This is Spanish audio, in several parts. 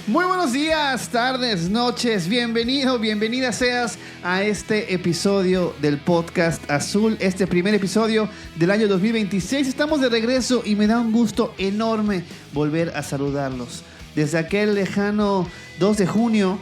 Muy buenos días, tardes, noches, bienvenido, bienvenida seas a este episodio del Podcast Azul, este primer episodio del año 2026. Estamos de regreso y me da un gusto enorme volver a saludarlos. Desde aquel lejano 2 de junio,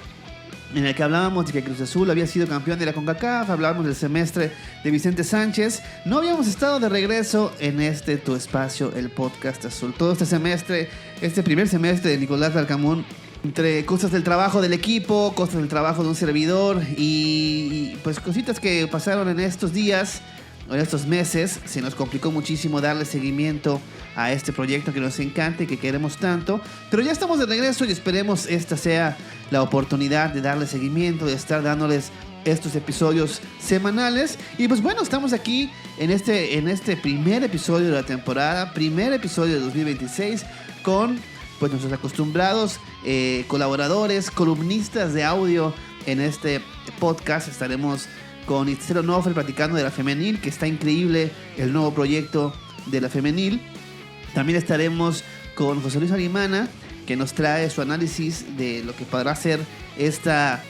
en el que hablábamos de que Cruz Azul había sido campeón de la CONCACAF, hablábamos del semestre de Vicente Sánchez, no habíamos estado de regreso en tu espacio, el Podcast Azul. Todo este semestre, este primer semestre de Nicolás Larcamón, entre cosas del trabajo del equipo, cosas del trabajo de un servidor y pues cositas que pasaron en estos días, en estos meses, se nos complicó muchísimo darle seguimiento a este proyecto que nos encanta y que queremos tanto, pero ya estamos de regreso y esperemos esta sea la oportunidad de darle seguimiento, de estar dándoles estos episodios semanales. Y pues bueno, estamos aquí en este primer episodio de la temporada, primer episodio de 2026, con pues nuestros acostumbrados colaboradores, columnistas de audio en este podcast. Estaremos con Itzel Onofre platicando de la femenil, que está increíble el nuevo proyecto de la femenil. También estaremos con José Luis Arimana, que nos trae su análisis de lo que podrá ser esta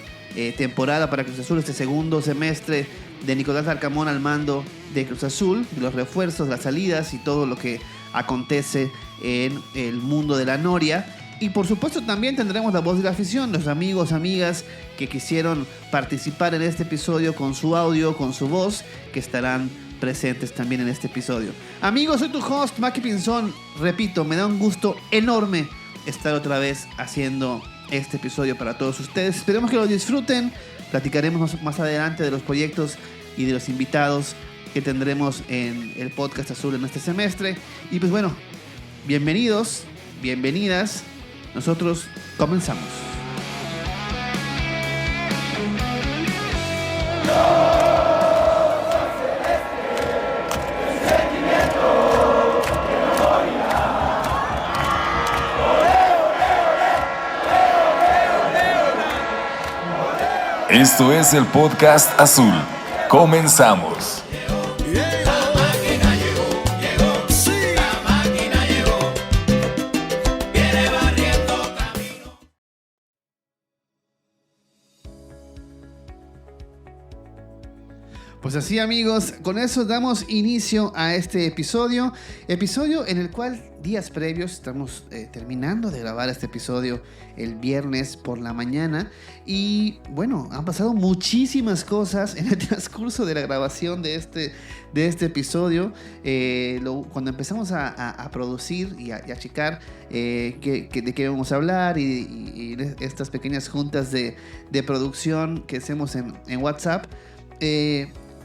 temporada para Cruz Azul, este segundo semestre de Nicolás Larcamón al mando de Cruz Azul, de los refuerzos, las salidas y todo lo que acontece en el mundo de la Noria. Y por supuesto también tendremos la voz de la afición, los amigos, amigas que quisieron participar en este episodio con su audio, con su voz, que estarán presentes también en este episodio. Amigos, soy tu host, Maki Pinzón. Repito, me da un gusto enorme estar otra vez haciendo este episodio para todos ustedes. Esperemos que lo disfruten. Platicaremos más adelante de los proyectos y de los invitados que tendremos en el Podcast Azul en este semestre. Y pues bueno, bienvenidos, bienvenidas. Nosotros comenzamos. Esto es el Podcast Azul. Comenzamos. Pues así, amigos, con eso damos inicio a este episodio en el cual días previos estamos terminando de grabar este episodio el viernes por la mañana. Y bueno, han pasado muchísimas cosas en el transcurso de la grabación de este episodio. Cuando empezamos a producir y a checar de qué vamos a hablar y estas pequeñas juntas de producción que hacemos en WhatsApp,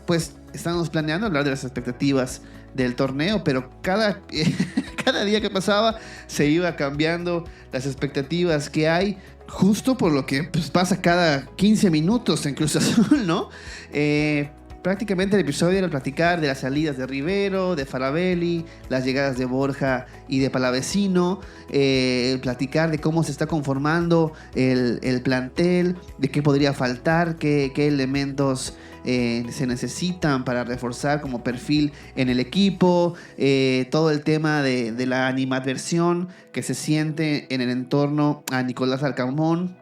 pues estábamos planeando hablar de las expectativas del torneo, pero cada día que pasaba se iba cambiando las expectativas que hay, justo por lo que pues, pasa cada 15 minutos en Cruz Azul, ¿no? Prácticamente el episodio era platicar de las salidas de Rivero, de Falabelli, las llegadas de Borja y de Palavecino, platicar de cómo se está conformando el plantel, de qué podría faltar, qué elementos se necesitan para reforzar como perfil en el equipo, todo el tema de la animadversión que se siente en el entorno a Nicolás Larcamón.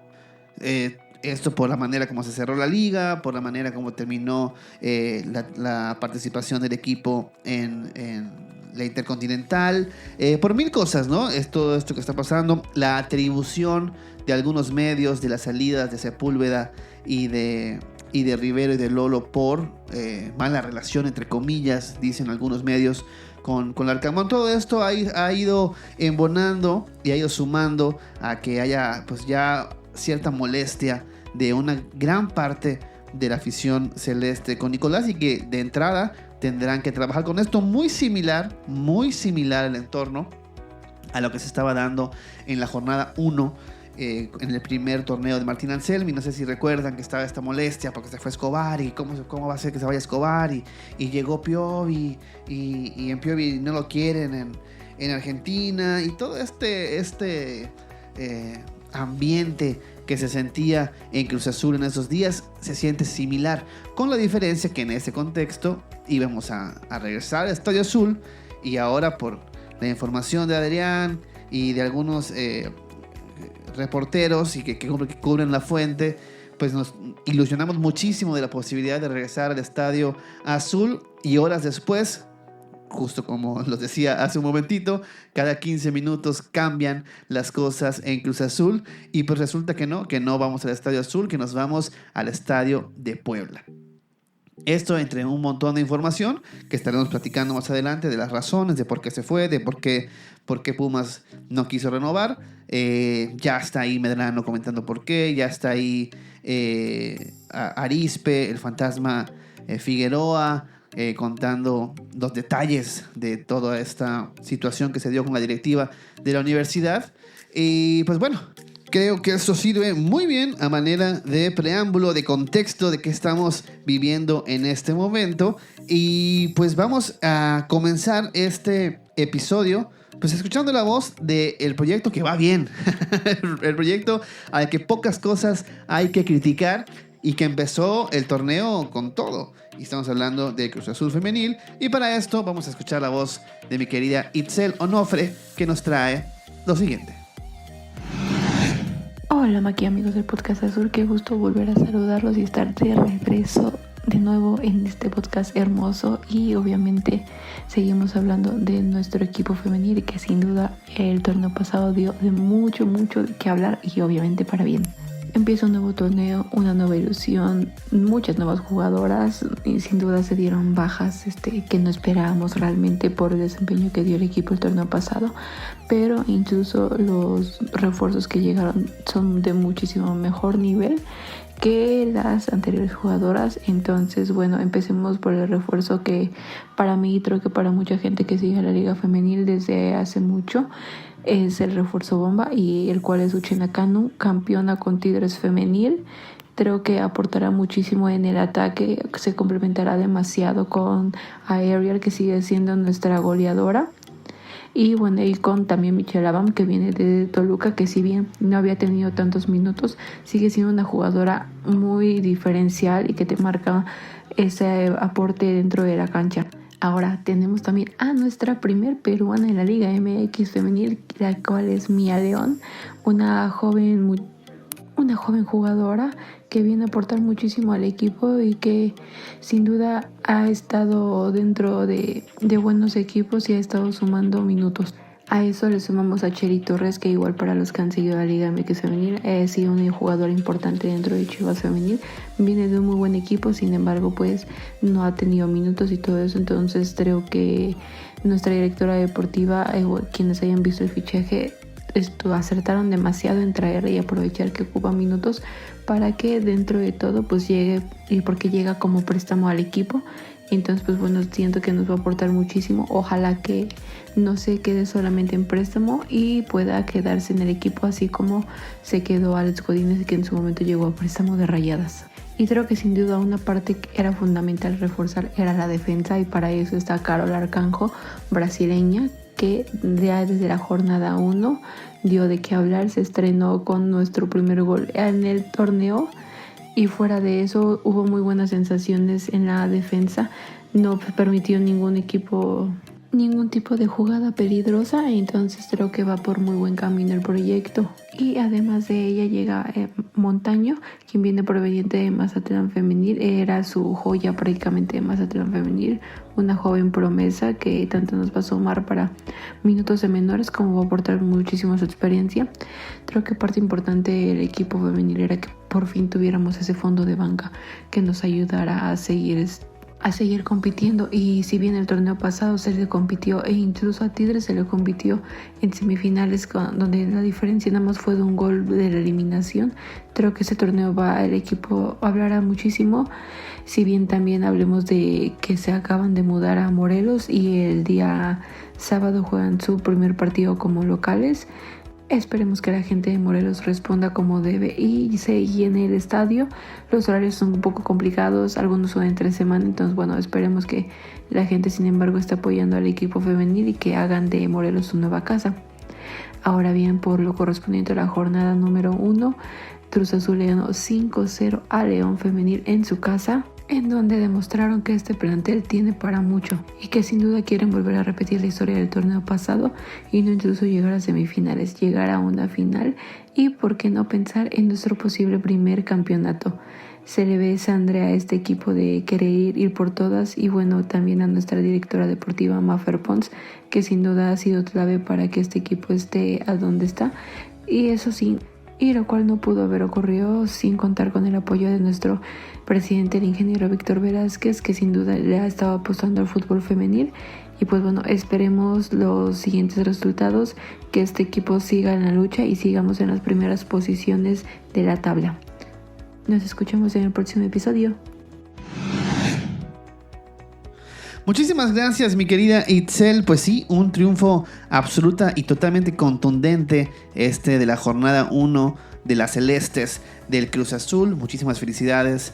Esto por la manera como se cerró la liga, por la manera como terminó la participación del equipo en la Intercontinental, por mil cosas, ¿no? Es todo esto que está pasando, la atribución de algunos medios de las salidas de Sepúlveda y de Rivero y de Lolo por mala relación, entre comillas, dicen algunos medios, con Larcamón. Todo esto ha ido embonando y ha ido sumando a que haya pues ya cierta molestia de una gran parte de la afición celeste con Nicolás, y que de entrada tendrán que trabajar con esto muy similar el entorno a lo que se estaba dando en la jornada 1 en el primer torneo de Martín Anselmi. No sé si recuerdan que estaba esta molestia porque se fue Escobar y cómo va a ser que se vaya Escobar y llegó Piovi y en Piovi no lo quieren en Argentina, y todo este ambiente que se sentía en Cruz Azul en esos días se siente similar, con la diferencia que en ese contexto íbamos a regresar al Estadio Azul, y ahora por la información de Adrián y de algunos reporteros y que cubren la fuente, pues nos ilusionamos muchísimo de la posibilidad de regresar al Estadio Azul, y horas después, justo como los decía hace un momentito, cada 15 minutos cambian las cosas en Cruz Azul, y pues resulta que no vamos al Estadio Azul, que nos vamos al Estadio de Puebla. Esto entre un montón de información que estaremos platicando más adelante, de las razones, de por qué se fue, de por qué Pumas no quiso renovar. Ya está ahí Medrano comentando por qué, ya está ahí Arizpe, el fantasma Figueroa, contando los detalles de toda esta situación que se dio con la directiva de la universidad. Y pues bueno, creo que eso sirve muy bien a manera de preámbulo, de contexto de qué estamos viviendo en este momento. Y pues vamos a comenzar este episodio pues escuchando la voz del proyecto que va bien. El proyecto al que pocas cosas hay que criticar y que empezó el torneo con todo. Y estamos hablando de Cruz Azul Femenil. Y para esto vamos a escuchar la voz de mi querida Itzel Onofre, que nos trae lo siguiente. Hola Maki, amigos del Podcast Azul, qué gusto volver a saludarlos y estar de regreso de nuevo en este podcast hermoso. Y obviamente seguimos hablando de nuestro equipo femenil, que sin duda el torneo pasado dio de mucho de qué hablar, y obviamente para bien. Empieza un nuevo torneo, una nueva ilusión, muchas nuevas jugadoras, y sin duda se dieron bajas que no esperábamos realmente por el desempeño que dio el equipo el torneo pasado, pero incluso los refuerzos que llegaron son de muchísimo mejor nivel que las anteriores jugadoras. Entonces, bueno, empecemos por el refuerzo que para mí, creo que para mucha gente que sigue la liga femenil desde hace mucho, es el refuerzo bomba, y el cual es Uchenna Kanu, campeona con Tigres femenil. Creo que aportará muchísimo en el ataque, se complementará demasiado con Ariel, que sigue siendo nuestra goleadora. Y bueno, y con también Michelle Abam, que viene de Toluca, que si bien no había tenido tantos minutos, sigue siendo una jugadora muy diferencial y que te marca ese aporte dentro de la cancha. Ahora tenemos también a nuestra primer peruana en la Liga MX femenil, la cual es Mía León, una joven jugadora que viene a aportar muchísimo al equipo y que sin duda ha estado dentro de buenos equipos y ha estado sumando minutos. A eso le sumamos a Cheri Torres, que igual para los que han seguido la Liga MX femenil ha sido un jugador importante dentro de Chivas femenil. Viene de un muy buen equipo, sin embargo pues no ha tenido minutos y todo eso. Entonces creo que nuestra directora deportiva, quienes hayan visto el fichaje, acertaron demasiado en traerla y aprovechar que ocupa minutos para que dentro de todo pues llegue, y porque llega como préstamo al equipo. Entonces pues bueno, siento que nos va a aportar muchísimo. Ojalá que no se quede solamente en préstamo y pueda quedarse en el equipo, así como se quedó Alex Godínez, que en su momento llegó a préstamo de Rayadas. Y creo que sin duda una parte que era fundamental reforzar era la defensa, y para eso está Carol Arcanjo, brasileña, que ya desde la jornada 1 dio de qué hablar. Se estrenó con nuestro primer gol en el torneo, y fuera de eso hubo muy buenas sensaciones en la defensa. No permitió ningún tipo de jugada peligrosa, entonces creo que va por muy buen camino el proyecto. Y además de ella llega Montaño, quien viene proveniente de Mazatlán Femenil, era su joya prácticamente de Mazatlán Femenil, una joven promesa que tanto nos va a sumar para minutos de menores como va a aportar muchísimo su experiencia. Creo que parte importante del equipo femenil era que por fin tuviéramos ese fondo de banca que nos ayudara a seguir compitiendo. Y si bien el torneo pasado se le compitió, e incluso a Tigres se le compitió en semifinales, donde la diferencia nada más fue de un gol de la eliminación, creo que ese torneo el equipo hablará muchísimo. Si bien también hablemos de que se acaban de mudar a Morelos y el día sábado juegan su primer partido como locales. Esperemos que la gente de Morelos responda como debe y se llene el estadio. Los horarios son un poco complicados, algunos son entre semana, entonces bueno, esperemos que la gente sin embargo esté apoyando al equipo femenil y que hagan de Morelos su nueva casa. Ahora bien, por lo correspondiente a la jornada número 1, Cruz Azul le ganó 5-0 a León Femenil en su casa. en donde demostraron que este plantel tiene para mucho y que sin duda quieren volver a repetir la historia del torneo pasado y no incluso llegar a semifinales, llegar a una final y por qué no pensar en nuestro posible primer campeonato. Se le ve sangre a este equipo de querer ir por todas y bueno, también a nuestra directora deportiva Mafer Pons, que sin duda ha sido clave para que este equipo esté a donde está, y eso sí, y lo cual no pudo haber ocurrido sin contar con el apoyo de nuestro presidente, el ingeniero Víctor Velázquez, que sin duda le ha estado apostando al fútbol femenil. Y pues bueno, esperemos los siguientes resultados, que este equipo siga en la lucha y sigamos en las primeras posiciones de la tabla. Nos escuchamos en el próximo episodio. Muchísimas gracias, mi querida Itzel. Pues sí, un triunfo absoluta y totalmente contundente de la jornada 1 de las Celestes del Cruz Azul. Muchísimas felicidades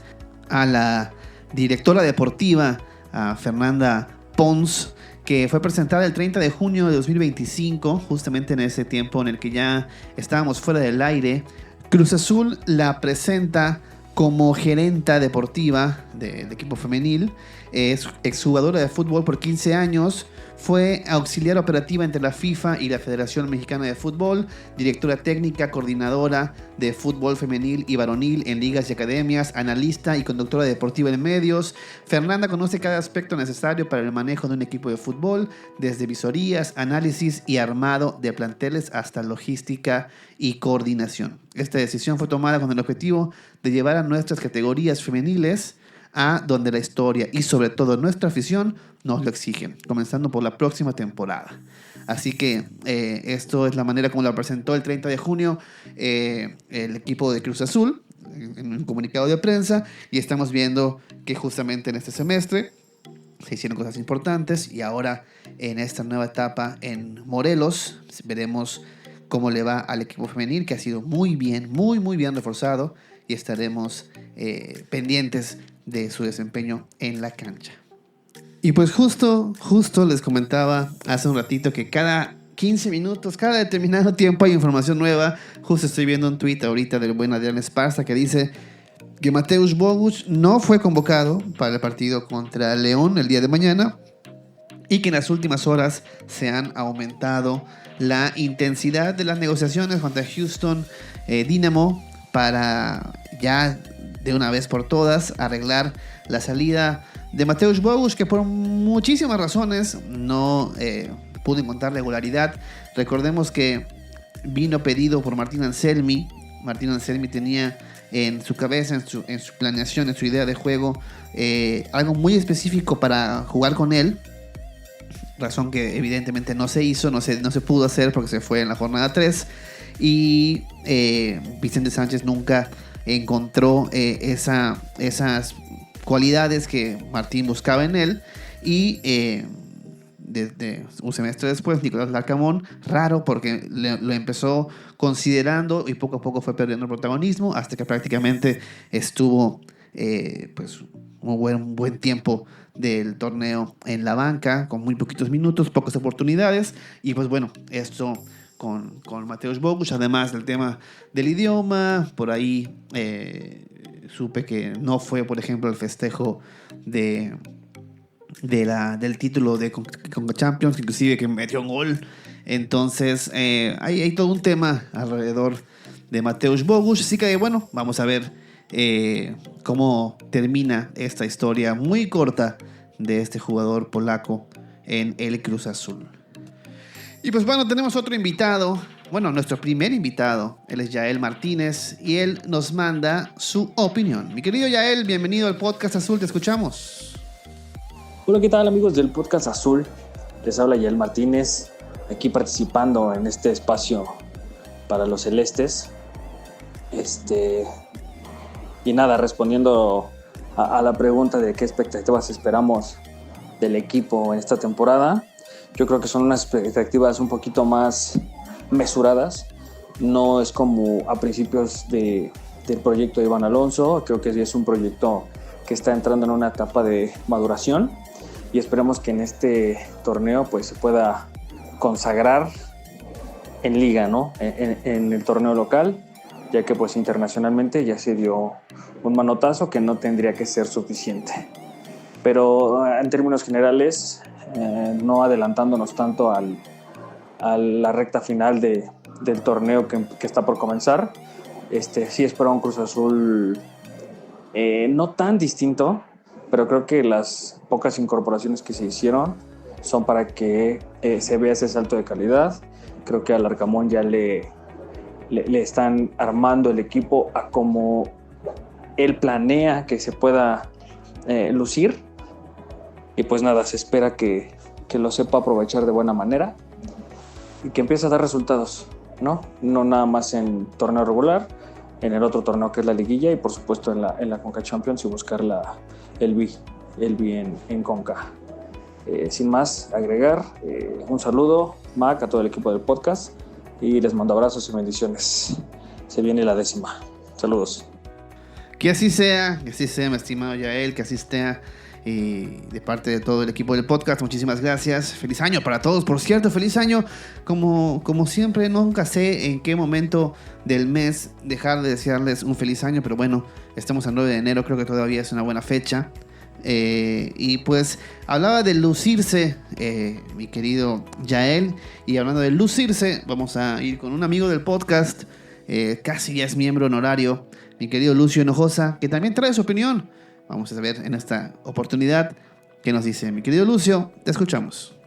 a la directora deportiva, a Fernanda Pons, que fue presentada el 30 de junio de 2025, justamente en ese tiempo en el que ya estábamos fuera del aire. Cruz Azul la presenta como gerenta deportiva del equipo femenil. Es exjugadora de fútbol por 15 años. Fue auxiliar operativa entre la FIFA y la Federación Mexicana de Fútbol, directora técnica, coordinadora de fútbol femenil y varonil en ligas y academias, analista y conductora deportiva en medios. Fernanda conoce cada aspecto necesario para el manejo de un equipo de fútbol, desde visorías, análisis y armado de planteles hasta logística y coordinación. Esta decisión fue tomada con el objetivo de llevar a nuestras categorías femeniles a donde la historia y sobre todo nuestra afición nos lo exigen, comenzando por la próxima temporada. Así que esto es la manera como la presentó el 30 de junio el equipo de Cruz Azul en un comunicado de prensa, y estamos viendo que justamente en este semestre se hicieron cosas importantes y ahora en esta nueva etapa en Morelos veremos cómo le va al equipo femenil, que ha sido muy bien reforzado, y estaremos pendientes de su desempeño en la cancha. Y pues justo les comentaba hace un ratito que cada 15 minutos, cada determinado tiempo hay información nueva. Justo estoy viendo un tweet ahorita del buen Adrián Esparza que dice que Mateusz Bogusz no fue convocado para el partido contra León el día de mañana y que en las últimas horas se han aumentado la intensidad de las negociaciones contra Houston Dynamo para ya de una vez por todas arreglar la salida de Mateusz Bogusz, que por muchísimas razones no pudo encontrar regularidad. Recordemos que vino pedido por Martín Anselmi. Martín Anselmi tenía en su cabeza, en su planeación, en su idea de juego, algo muy específico para jugar con él, razón que evidentemente no se hizo, no se pudo hacer porque se fue en la jornada 3, y Vicente Sánchez nunca encontró esas cualidades que Martín buscaba en él, y desde un semestre después Nicolás Larcamón, raro porque lo empezó considerando y poco a poco fue perdiendo el protagonismo hasta que prácticamente estuvo pues un buen tiempo del torneo en la banca, con muy poquitos minutos, pocas oportunidades, y pues bueno, esto con Mateusz Bogusz, además del tema del idioma. Por ahí supe que no fue, por ejemplo, el festejo del título de Conca Champions, inclusive que metió un gol. Entonces hay todo un tema alrededor de Mateusz Bogusz, así que bueno, vamos a ver cómo termina esta historia muy corta de este jugador polaco en el Cruz Azul. Y pues bueno, tenemos otro invitado, bueno, nuestro primer invitado. Él es Yael Martínez y él nos manda su opinión. Mi querido Yael, bienvenido al Podcast Azul, te escuchamos. Hola, ¿qué tal, amigos del Podcast Azul? Les habla Yael Martínez, aquí participando en este espacio para los celestes. Y nada, respondiendo a la pregunta de qué expectativas esperamos del equipo en esta temporada. Yo creo que son unas expectativas un poquito más mesuradas. No es como a principios del proyecto de Iván Alonso. Creo que sí es un proyecto que está entrando en una etapa de maduración y esperemos que en este torneo pues se pueda consagrar en liga, ¿no? En el torneo local, ya que pues internacionalmente ya se dio un manotazo que no tendría que ser suficiente. Pero en términos generales, no adelantándonos tanto a la recta final del torneo que está por comenzar, sí espero un Cruz Azul no tan distinto, pero creo que las pocas incorporaciones que se hicieron son para que se vea ese salto de calidad. Creo que al Arcamón ya le están armando el equipo a como él planea que se pueda lucir. Y pues nada, se espera que lo sepa aprovechar de buena manera y que empiece a dar resultados, ¿no? No nada más en torneo regular, en el otro torneo que es la liguilla y por supuesto en la Conca Champions y buscar el B en Conca. Sin más, agregar un saludo, Mac, a todo el equipo del podcast y les mando abrazos y bendiciones. Se viene la 10ª. Saludos. Que así sea, mi estimado Yael, que así sea. De parte de todo el equipo del podcast, muchísimas gracias. Feliz año para todos, por cierto, feliz año. Como siempre, nunca sé en qué momento del mes dejar de desearles un feliz año, pero bueno, estamos a 9 de enero, creo que todavía es una buena fecha. Y pues hablaba de lucirse, mi querido Yael, y hablando de lucirse, vamos a ir con un amigo del podcast, casi ya es miembro honorario, mi querido Lucio Hinojosa, que también trae su opinión. Vamos a ver en esta oportunidad qué nos dice. Mi querido Lucio, te escuchamos.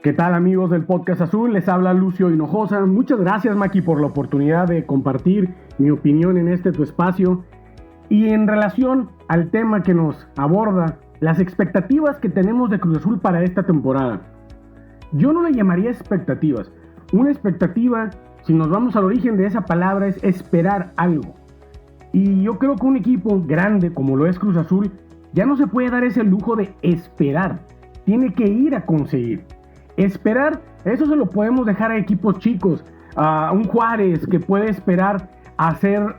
¿Qué tal, amigos del Podcast Azul? Les habla Lucio Hinojosa. Muchas gracias, Maki, por la oportunidad de compartir mi opinión en tu espacio. Y en relación al tema que nos aborda, las expectativas que tenemos de Cruz Azul para esta temporada. Yo no le llamaría expectativas. Una expectativa, si nos vamos al origen de esa palabra, es esperar algo. Y yo creo que un equipo grande como lo es Cruz Azul ya no se puede dar ese lujo de esperar. Tiene que ir a conseguir. Esperar, eso se lo podemos dejar a equipos chicos. A un Juárez que puede esperar a ser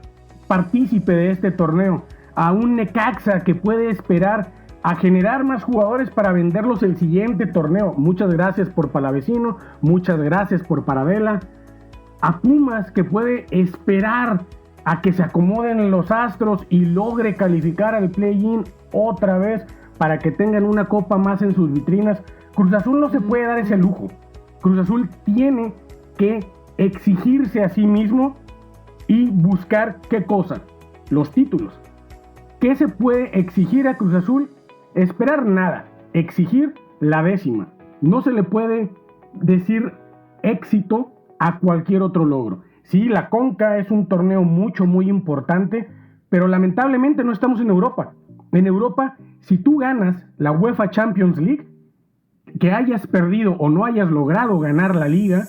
partícipe de este torneo. A un Necaxa que puede esperar a generar más jugadores para venderlos el siguiente torneo. Muchas gracias por Palavecino. Muchas gracias por Paravela. A Pumas que puede esperar a que se acomoden los astros y logre calificar al play-in otra vez para que tengan una copa más en sus vitrinas. Cruz Azul no se puede dar ese lujo. Cruz Azul tiene que exigirse a sí mismo y buscar ¿qué cosa? Los títulos. ¿Qué se puede exigir a Cruz Azul? Esperar nada. Exigir la 10ª. No se le puede decir éxito a cualquier otro logro. Sí, la Conca es un torneo muy importante, pero lamentablemente no estamos en Europa. En Europa, si tú ganas la UEFA Champions League, que hayas perdido o no hayas logrado ganar la Liga,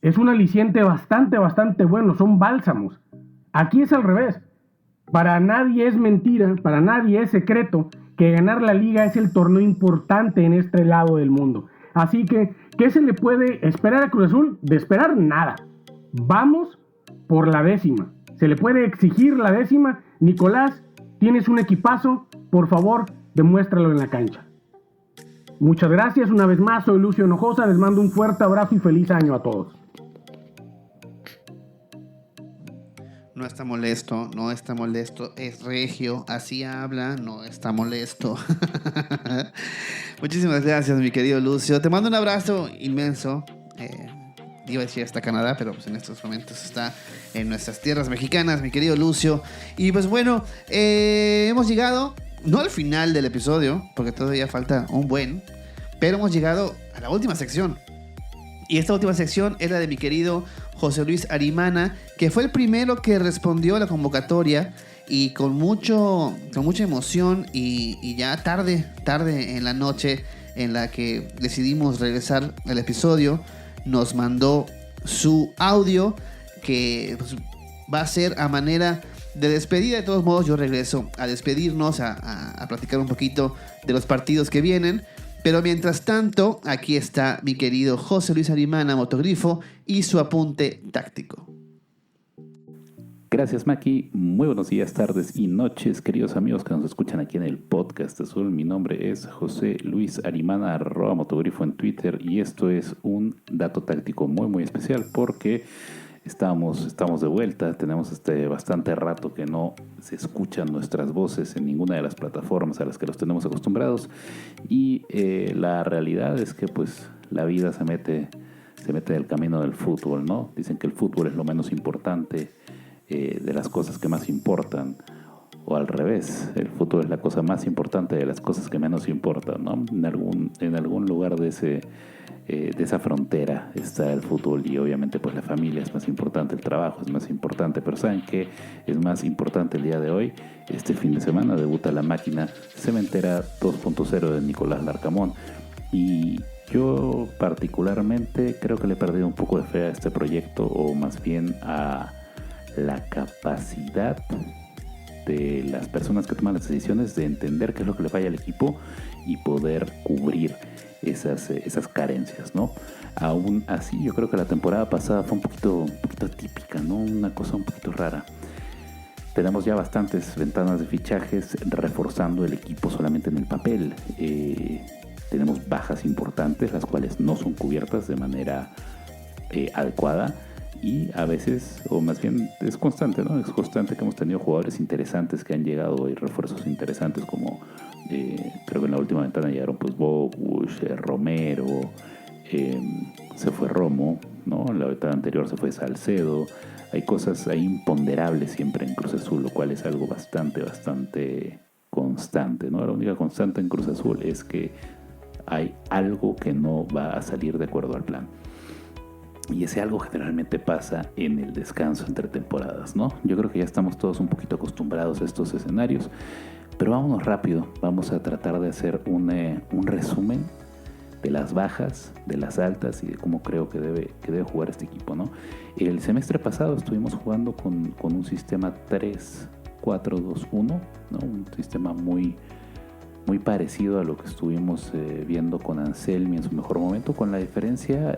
es un aliciente bastante bueno, son bálsamos. Aquí es al revés. Para nadie es mentira, para nadie es secreto que ganar la Liga es el torneo importante en este lado del mundo. Así que, ¿qué se le puede esperar a Cruz Azul? De esperar nada. Vamos por la 10ª. Se le puede exigir la 10ª. Nicolás, tienes un equipazo. Por favor, demuéstralo en la cancha. Muchas gracias. Una vez más, soy Lucio Hinojosa. Les mando un fuerte abrazo y feliz año a todos. No está molesto, es regio, así habla, no está molesto. Muchísimas gracias, mi querido Lucio. Te mando un abrazo inmenso. Iba a decir hasta Canadá, pero pues en estos momentos está en nuestras tierras mexicanas, mi querido Lucio. Y pues bueno, hemos llegado, no al final del episodio, porque todavía falta un buen, pero hemos llegado a la última sección. Y esta última sección es la de mi querido José Luis Arimana, que fue el primero que respondió a la convocatoria y con mucha emoción y ya tarde en la noche en la que decidimos regresar al episodio, nos mandó su audio que pues, va a ser a manera de despedida. De todos modos, yo regreso a despedirnos, a platicar un poquito de los partidos que vienen. Pero mientras tanto, aquí está mi querido José Luis Arimana, Motogrifo, y su apunte táctico. Gracias, Maki. Muy buenos días, tardes y noches, queridos amigos que nos escuchan aquí en el Podcast Azul. Mi nombre es José Luis Arimana, @Motogrifo en Twitter, y esto es un dato táctico muy especial porque Estamos de vuelta, tenemos bastante rato que no se escuchan nuestras voces en ninguna de las plataformas a las que los tenemos acostumbrados y la realidad es que pues la vida se mete del camino del fútbol, ¿no? Dicen que el fútbol es lo menos importante de las cosas que más importan, o al revés, el fútbol es la cosa más importante de las cosas que menos importan, ¿no? En algún lugar de esa frontera está el fútbol y obviamente pues la familia es más importante, el trabajo es más importante, pero ¿saben qué es más importante el día de hoy? Este fin de semana debuta la máquina cementera 2.0 de Nicolás Larcamón y yo particularmente creo que le he perdido un poco de fe a este proyecto, o más bien a la capacidad de las personas que toman las decisiones de entender qué es lo que le falla al equipo y poder cubrir esas carencias, ¿no? Aún así, yo creo que la temporada pasada fue un poquito atípica, ¿no? Una cosa un poquito rara. Tenemos ya bastantes ventanas de fichajes reforzando el equipo solamente en el papel. Tenemos bajas importantes, las cuales no son cubiertas de manera adecuada. Y a veces, o más bien es constante, ¿no? Es constante que hemos tenido jugadores interesantes que han llegado y refuerzos interesantes como creo que en la última ventana llegaron pues Bogush, Romero, se fue Romo, ¿no? En la ventana anterior se fue Salcedo. Hay cosas ahí imponderables siempre en Cruz Azul, lo cual es algo bastante constante, ¿no? La única constante en Cruz Azul es que hay algo que no va a salir de acuerdo al plan. Y ese algo generalmente pasa en el descanso entre temporadas, ¿no? Yo creo que ya estamos todos un poquito acostumbrados a estos escenarios, pero vámonos rápido. Vamos a tratar de hacer un resumen de las bajas, de las altas y de cómo creo que debe jugar este equipo, ¿no? El semestre pasado estuvimos jugando con un sistema 3-4-2-1, ¿no? Un sistema muy parecido a lo que estuvimos viendo con Anselmi en su mejor momento, con la diferencia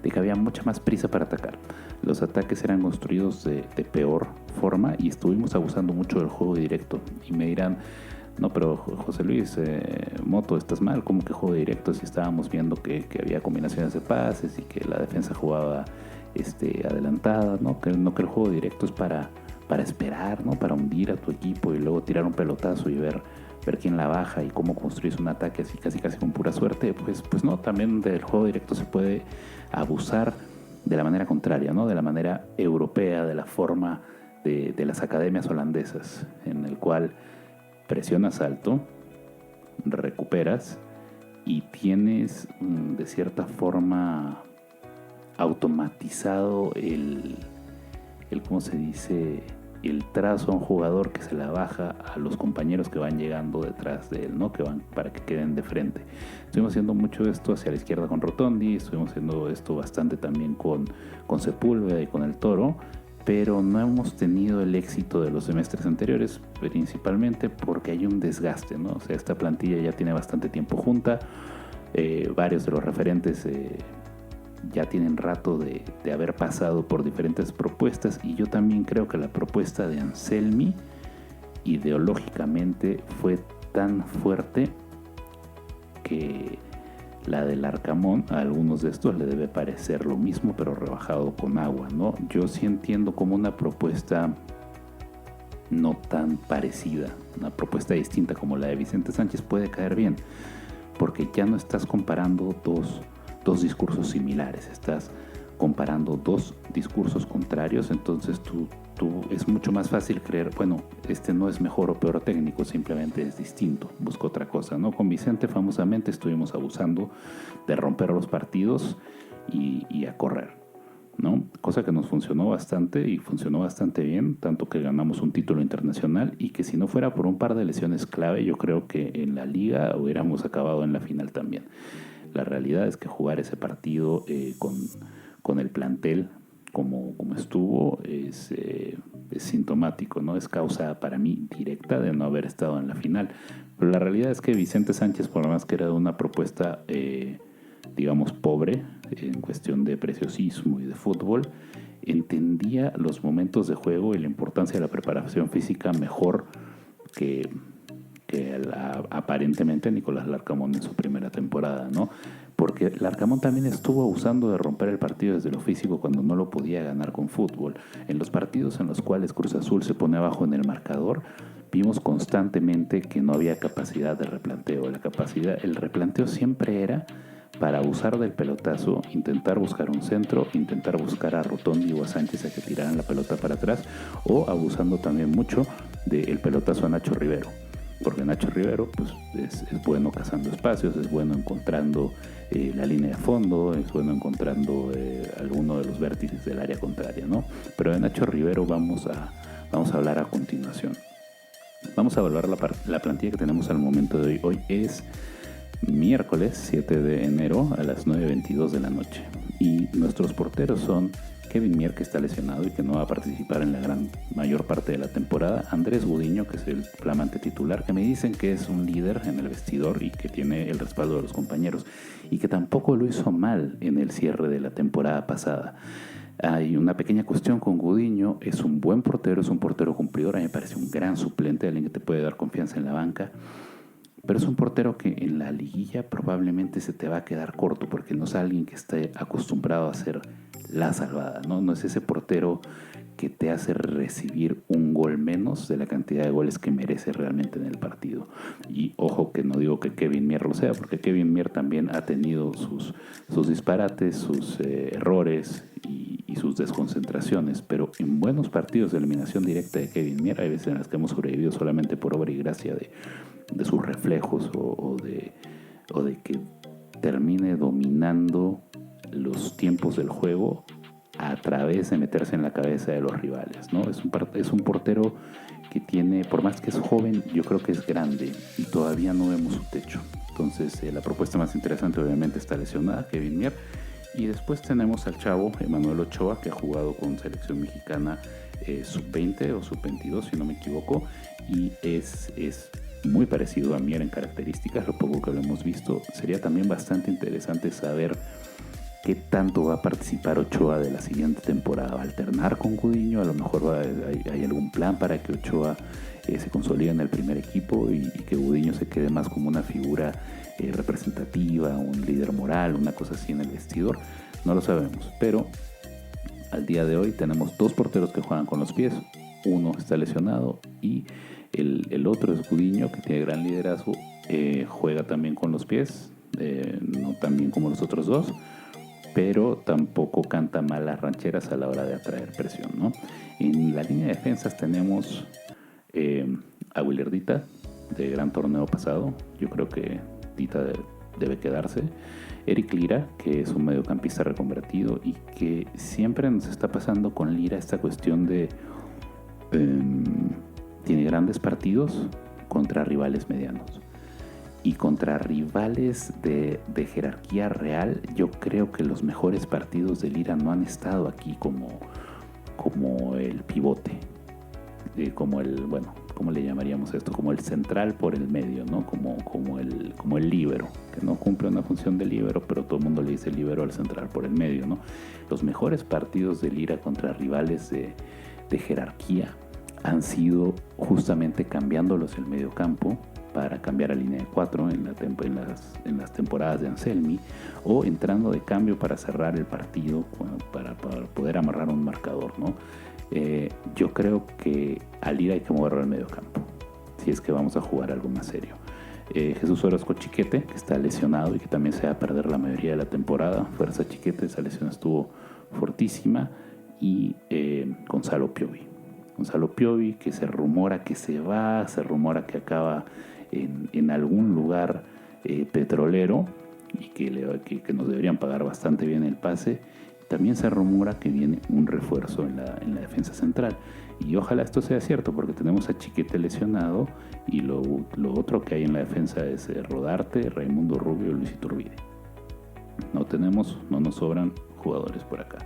de que había mucha más prisa para atacar. Los ataques eran construidos de peor forma y estuvimos abusando mucho del juego directo. Y me dirán, no, pero José Luis, Moto, estás mal, ¿cómo que juego directo? Si estábamos viendo que había combinaciones de pases y que la defensa jugaba adelantada, ¿no? Que el juego directo es para esperar, ¿no? Para hundir a tu equipo y luego tirar un pelotazo y ver quién la baja y cómo construir un ataque así casi con pura suerte. Pues no, también del juego directo se puede abusar de la manera contraria, ¿no? De la manera europea, de la forma de las academias holandesas, en el cual presionas alto, recuperas y tienes de cierta forma automatizado el ¿cómo se dice? El trazo a un jugador que se la baja a los compañeros que van llegando detrás de él, ¿no? Que van para que queden de frente. Estuvimos haciendo mucho esto hacia la izquierda con Rotondi, estuvimos haciendo esto bastante también con Sepúlveda y con el Toro, pero no hemos tenido el éxito de los semestres anteriores, principalmente porque hay un desgaste, ¿no? O sea, esta plantilla ya tiene bastante tiempo junta, varios de los referentes ya tienen rato de haber pasado por diferentes propuestas, y yo también creo que la propuesta de Anselmi ideológicamente fue tan fuerte que la del Larcamón a algunos de estos le debe parecer lo mismo pero rebajado con agua, ¿no? Yo sí entiendo como una propuesta no tan parecida, una propuesta distinta como la de Vicente Sánchez puede caer bien, porque ya no estás comparando dos discursos similares, estás comparando dos discursos contrarios, entonces tú es mucho más fácil creer, bueno, este no es mejor o peor técnico, simplemente es distinto, busca otra cosa, ¿no? Con Vicente famosamente estuvimos abusando de romper los partidos y a correr, ¿no? Cosa que nos funcionó bastante y funcionó bastante bien, tanto que ganamos un título internacional y que si no fuera por un par de lesiones clave, yo creo que en la liga hubiéramos acabado en la final también. La realidad es que jugar ese partido con el plantel como estuvo es sintomático, ¿no? Es causa para mí directa de no haber estado en la final. Pero la realidad es que Vicente Sánchez, por lo más que era una propuesta, digamos, pobre en cuestión de preciosismo y de fútbol, entendía los momentos de juego y la importancia de la preparación física mejor que aparentemente Nicolás Larcamón en su primera temporada, ¿no? porque Larcamón también estuvo abusando de romper el partido desde lo físico cuando no lo podía ganar con fútbol. En los partidos en los cuales Cruz Azul se pone abajo en el marcador, vimos constantemente que no había capacidad de replanteo. El replanteo siempre era para abusar del pelotazo, intentar buscar un centro, intentar buscar a Rotondi o a Sánchez a que tiraran la pelota para atrás, o abusando también mucho del pelotazo a Nacho Rivero, porque Nacho Rivero pues, es bueno cazando espacios, es bueno encontrando la línea de fondo, es bueno encontrando alguno de los vértices del área contraria, ¿no? Pero de Nacho Rivero vamos a hablar a continuación. Vamos a evaluar la plantilla que tenemos al momento de hoy. Hoy es miércoles 7 de enero a las 9:22 de la noche. Y nuestros porteros son Kevin Mier, que está lesionado y que no va a participar en la mayor parte de la temporada. Andrés Gudiño, que es el flamante titular, que me dicen que es un líder en el vestidor y que tiene el respaldo de los compañeros. Y que tampoco lo hizo mal en el cierre de la temporada pasada. Hay una pequeña cuestión con Gudiño. Es un buen portero, es un portero cumplidor. A mí me parece un gran suplente, alguien que te puede dar confianza en la banca. Pero es un portero que en la liguilla probablemente se te va a quedar corto, porque no es alguien que esté acostumbrado a hacer la salvada, ¿no? No es ese portero que te hace recibir un gol menos de la cantidad de goles que merece realmente en el partido. Y ojo que no digo que Kevin Mier lo sea, porque Kevin Mier también ha tenido sus disparates, sus errores y sus desconcentraciones, pero en buenos partidos de eliminación directa de Kevin Mier hay veces en las que hemos sobrevivido solamente por obra y gracia de sus reflejos o de que termine dominando los tiempos del juego a través de meterse en la cabeza de los rivales, ¿no? Es un portero que tiene, por más que es joven, yo creo que es grande y todavía no vemos su techo. Entonces la propuesta más interesante obviamente está lesionada, Kevin Mier, y después tenemos al chavo Emanuel Ochoa, que ha jugado con selección mexicana sub-20 o sub-22 si no me equivoco, y es muy parecido a Mier en características, lo poco que lo hemos visto. Sería también bastante interesante saber qué tanto va a participar Ochoa de la siguiente temporada. ¿Va a alternar con Gudiño? A lo mejor hay algún plan para que Ochoa se consolide en el primer equipo y que Gudiño se quede más como una figura representativa, un líder moral, una cosa así en el vestidor. No lo sabemos, pero al día de hoy tenemos dos porteros que juegan con los pies. Uno está lesionado y el otro es Gudiño, que tiene gran liderazgo, juega también con los pies, no tan bien como los otros dos, pero tampoco canta mal las rancheras a la hora de atraer presión, ¿no? En la línea de defensas tenemos a Willer Dita, de gran torneo pasado. Yo creo que Dita debe quedarse. Eric Lira, que es un mediocampista reconvertido y que siempre nos está pasando con Lira esta cuestión de tiene grandes partidos contra rivales medianos y contra rivales de jerarquía real. Yo creo que los mejores partidos de Lira no han estado aquí como el pivote, como el, bueno, ¿cómo le llamaríamos esto? Como el central por el medio, ¿no? Como el líbero, que no cumple una función de líbero, pero todo el mundo le dice líbero al central por el medio, ¿no? Los mejores partidos de Lira contra rivales de jerarquía han sido justamente cambiándolos el medio campo para cambiar a línea de 4 en las temporadas de Anselmi, o entrando de cambio para cerrar el partido, para poder amarrar un marcador, ¿no? Yo creo que a Lira hay que moverlo al medio campo si es que vamos a jugar algo más serio. Jesús Orozco Chiquete, que está lesionado y que también se va a perder la mayoría de la temporada. Fuerza Chiquete, esa lesión estuvo fortísima. Y Gonzalo Piovi, que se rumora que se va, se rumora que acaba en algún lugar petrolero y que nos deberían pagar bastante bien el pase. También se rumora que viene un refuerzo en la defensa central. Y ojalá esto sea cierto, porque tenemos a Chiquete lesionado y lo otro que hay en la defensa es Rodarte, Raimundo Rubio y Luis Iturbide. No nos sobran jugadores por acá.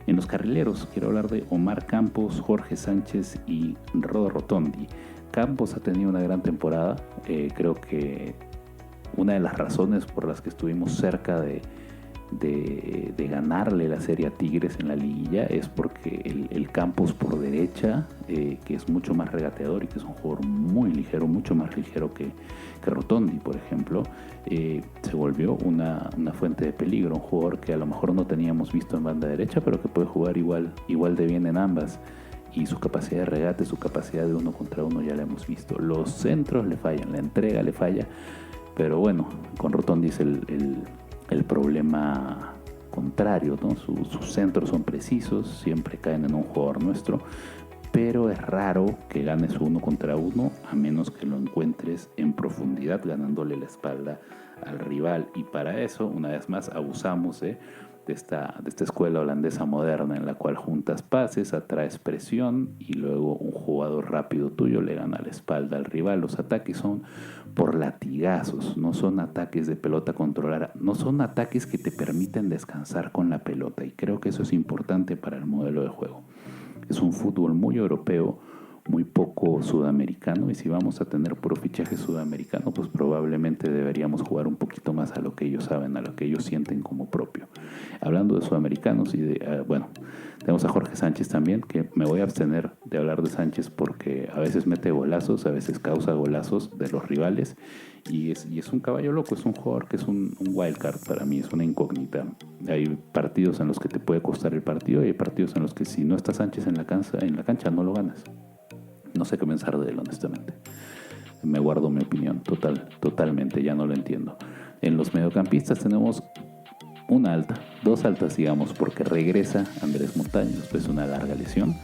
En los carrileros quiero hablar de Omar Campos, Jorge Sánchez y Rodo Rotondi. Campos ha tenido una gran temporada. Creo que una de las razones por las que estuvimos cerca de de ganarle la serie a Tigres en la liguilla es porque el Campos por derecha, que es mucho más regateador y que es un jugador muy ligero, mucho más ligero que Rotondi, por ejemplo, se volvió una fuente de peligro, un jugador que a lo mejor no teníamos visto en banda derecha, pero que puede jugar igual de bien en ambas. Y su capacidad de regate, su capacidad de 1 contra 1 ya la hemos visto. Los centros le fallan, la entrega le falla, pero bueno, con Rotondi es el problema contrario, ¿no? Sus centros son precisos, siempre caen en un jugador nuestro, pero es raro que ganes 1 contra 1 a menos que lo encuentres en profundidad ganándole la espalda al rival, y para eso una vez más abusamos de esta escuela holandesa moderna en la cual juntas pases, atraes presión y luego un jugador rápido tuyo le gana la espalda al rival. Los ataques son por latigazos, no son ataques de pelota controlada, no son ataques que te permiten descansar con la pelota, y creo que eso es importante para el modelo de juego. Es un fútbol muy europeo, muy poco sudamericano, y si vamos a tener puro fichaje sudamericano, pues probablemente deberíamos jugar un poquito más a lo que ellos saben, a lo que ellos sienten como propio. Hablando de sudamericanos y bueno, tenemos a Jorge Sánchez también, que me voy a abstener de hablar de Sánchez porque a veces mete golazos, a veces causa golazos de los rivales, y es un caballo loco, es un jugador que es un wildcard para mí, es una incógnita. Hay partidos en los que te puede costar el partido y hay partidos en los que si no está Sánchez en la cancha no lo ganas. No sé qué pensar de él, honestamente. Me guardo mi opinión totalmente, ya no lo entiendo. En los mediocampistas tenemos una alta, 2 altas, digamos, porque regresa Andrés Montaño después de una larga lesión,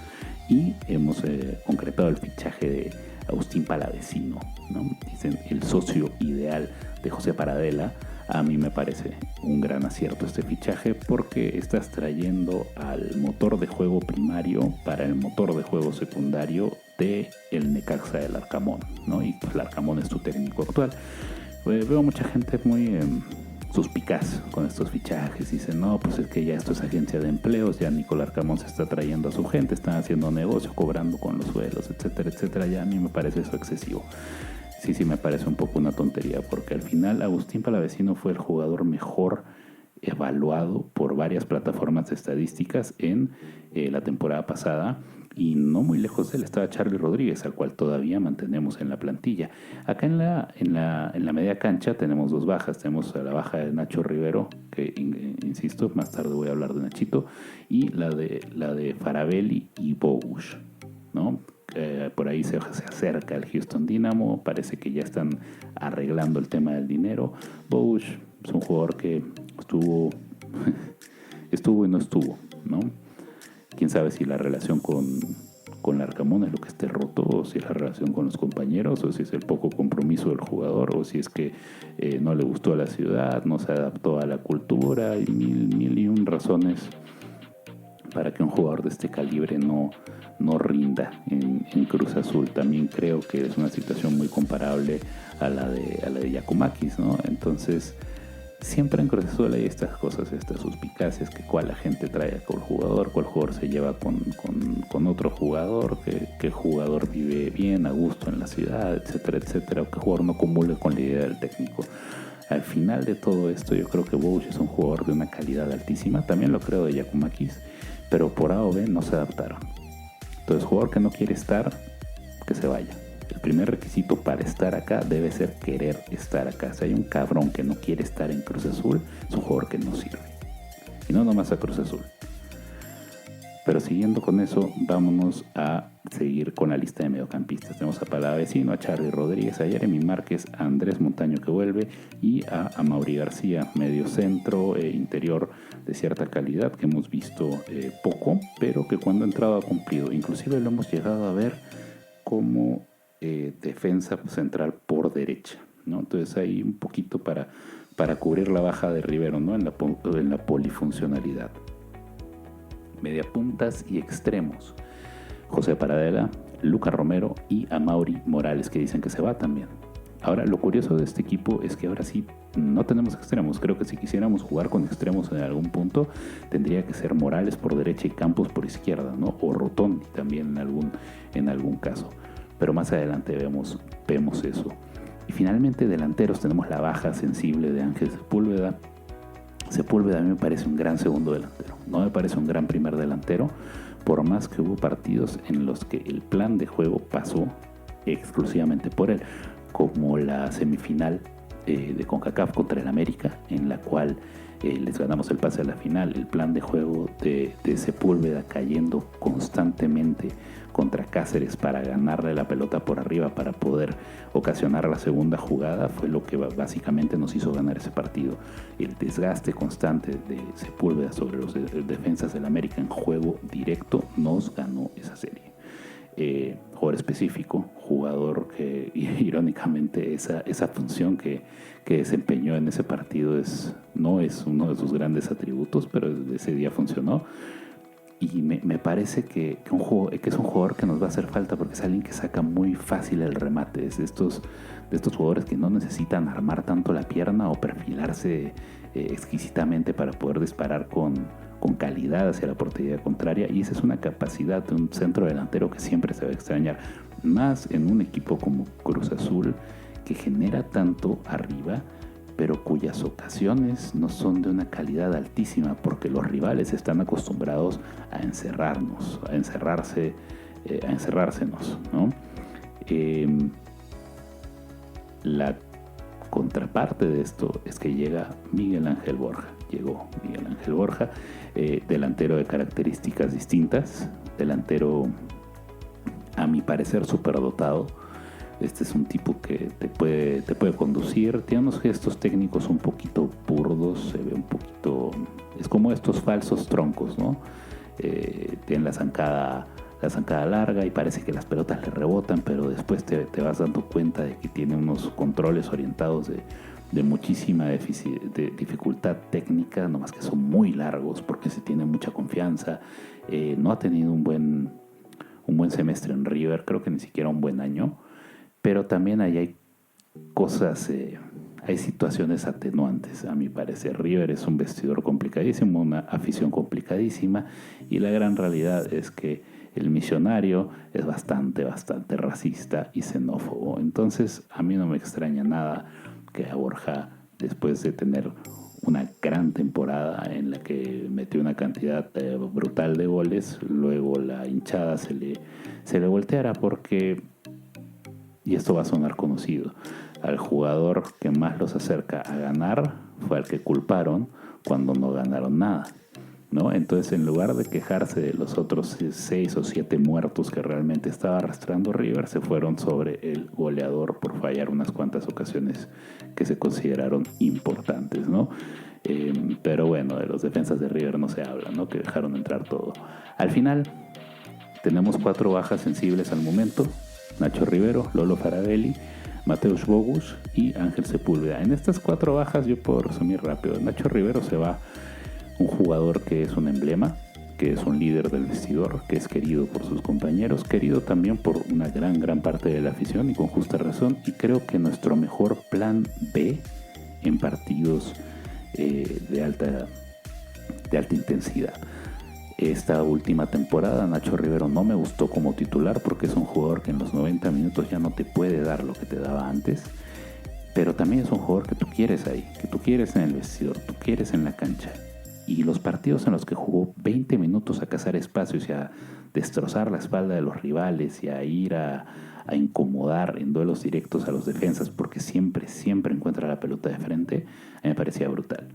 y hemos concretado el fichaje de Agustín Palavecino, ¿no? Dicen el socio ideal de José Paradela. A mí me parece un gran acierto este fichaje porque estás trayendo al motor de juego primario para el motor de juego secundario de el Necaxa del Arcamón, ¿no? Y pues el Arcamón es tu técnico actual. Veo mucha gente muy suspicaz con estos fichajes. Dicen, no, pues es que ya esto es agencia de empleos, ya Nicolás Arcamón se está trayendo a su gente, están haciendo negocio, cobrando con los suelos, etcétera, etcétera. Ya a mí me parece eso excesivo. Sí, me parece un poco una tontería, porque al final Agustín Palavecino fue el jugador mejor evaluado por varias plataformas estadísticas en la temporada pasada, y no muy lejos de él estaba Charly Rodríguez, al cual todavía mantenemos en la plantilla. Acá en la media cancha tenemos 2 bajas. Tenemos a la baja de Nacho Rivero, que insisto, más tarde voy a hablar de Nachito, y la de Farabelli y Bogusch, ¿no? Por ahí se acerca el Houston Dynamo, parece que ya están arreglando el tema del dinero. Bogusch es un jugador que estuvo y no estuvo, ¿no? Quién sabe si la relación con Larcamón es lo que esté roto, o si es la relación con los compañeros, o si es el poco compromiso del jugador, o si es que no le gustó a la ciudad, no se adaptó a la cultura, y mil y un razones para que un jugador de este calibre no rinda en Cruz Azul. También creo que es una situación muy comparable a la de Giacomakis, ¿no? Entonces, siempre en Cruz Azul hay estas cosas, estas suspicacias, que cuál agente trae a cuál jugador se lleva con otro jugador, que jugador vive bien, a gusto en la ciudad, etcétera, etcétera, o que jugador no comulga con la idea del técnico. Al final de todo esto, yo creo que Bogusch es un jugador de una calidad altísima, también lo creo de Giacomakis, pero por A o B no se adaptaron. Entonces, jugador que no quiere estar, que se vaya. El primer requisito para estar acá debe ser querer estar acá. Si hay un cabrón que no quiere estar en Cruz Azul, es un jugador que no sirve. Y no nomás a Cruz Azul. Pero siguiendo con eso, vámonos a seguir con la lista de mediocampistas. Tenemos a Palavecino, a Charly Rodríguez, a Jeremy Márquez, a Andrés Montaño, que vuelve, y a Amaury García, medio centro interior de cierta calidad, que hemos visto poco, pero que cuando ha entrado ha cumplido. Inclusive lo hemos llegado a ver como defensa central por derecha, ¿no? Entonces hay un poquito para cubrir la baja de Rivero, ¿no? en la polifuncionalidad. Mediapuntas y extremos: José Paradela, Luca Romero y Amaury Morales, que dicen que se va también. Ahora, lo curioso de este equipo es que ahora sí no tenemos extremos. Creo que si quisiéramos jugar con extremos en algún punto, tendría que ser Morales por derecha y Campos por izquierda, ¿no? O Rotondi también en algún caso. Pero más adelante vemos eso. Y finalmente, delanteros, tenemos la baja sensible de Ángel Sepúlveda, Sepúlveda a mí me parece un gran segundo delantero, no me parece un gran primer delantero, por más que hubo partidos en los que el plan de juego pasó exclusivamente por él, como la semifinal de CONCACAF contra el América, en la cual les ganamos el pase a la final. El plan de juego de Sepúlveda cayendo constantemente contra Cáceres para ganarle la pelota por arriba para poder ocasionar la segunda jugada fue lo que básicamente nos hizo ganar ese partido. El desgaste constante de Sepúlveda sobre los defensas del América en juego directo nos ganó esa serie. Jugador específico, jugador que irónicamente esa función que desempeñó en ese partido no es uno de sus grandes atributos, pero ese día funcionó. Y me parece que es un jugador que nos va a hacer falta porque es alguien que saca muy fácil el remate. Es de estos jugadores que no necesitan armar tanto la pierna o perfilarse exquisitamente para poder disparar con calidad hacia la portería contraria, y esa es una capacidad de un centro delantero que siempre se va a extrañar, más en un equipo como Cruz Azul que genera tanto arriba pero cuyas ocasiones no son de una calidad altísima porque los rivales están acostumbrados a encerrarnos, a encerrársenos, ¿no? La contraparte de esto es que llegó Miguel Ángel Borja, delantero de características distintas, delantero a mi parecer superdotado. Este es un tipo que te puede conducir, tiene unos gestos técnicos un poquito burdos, se ve un poquito, es como estos falsos troncos, ¿no? Tiene la zancada larga y parece que las pelotas le rebotan, pero después te vas dando cuenta de que tiene unos controles orientados de muchísima dificultad técnica, nomás que son muy largos porque se tiene mucha confianza. No ha tenido un buen semestre en River, creo que ni siquiera un buen año, pero también ahí hay cosas, hay situaciones atenuantes a mi parecer. River es un vestidor complicadísimo, una afición complicadísima, y la gran realidad es que el misionario es bastante racista y xenófobo. Entonces a mí no me extraña nada que a Borja, después de tener una gran temporada en la que metió una cantidad brutal de goles, luego la hinchada se le volteara porque, y esto va a sonar conocido, al jugador que más los acerca a ganar fue al que culparon cuando no ganaron nada, ¿no? Entonces, en lugar de quejarse de los otros 6 o 7 muertos que realmente estaba arrastrando River, se fueron sobre el goleador por fallar unas cuantas ocasiones que se consideraron importantes, ¿no? Pero bueno, de los defensas de River no se habla, ¿no? Que dejaron entrar todo. Al final, tenemos 4 bajas sensibles al momento: Nacho Rivero, Lolo Farabelli, Mateusz Bogusz y Ángel Sepúlveda. En estas 4 bajas yo puedo resumir rápido. Nacho Rivero se va, un jugador que es un emblema, que es un líder del vestidor, que es querido por sus compañeros, querido también por una gran parte de la afición, y con justa razón. Y creo que nuestro mejor plan B en partidos de alta intensidad. Esta última temporada Nacho Rivero no me gustó como titular porque es un jugador que en los 90 minutos ya no te puede dar lo que te daba antes, pero también es un jugador que tú quieres ahí, que tú quieres en el vestidor, tú quieres en la cancha. Y los partidos en los que jugó 20 minutos a cazar espacios y a destrozar la espalda de los rivales y a ir a incomodar en duelos directos a los defensas, porque siempre encuentra la pelota de frente, a mí me parecía brutal.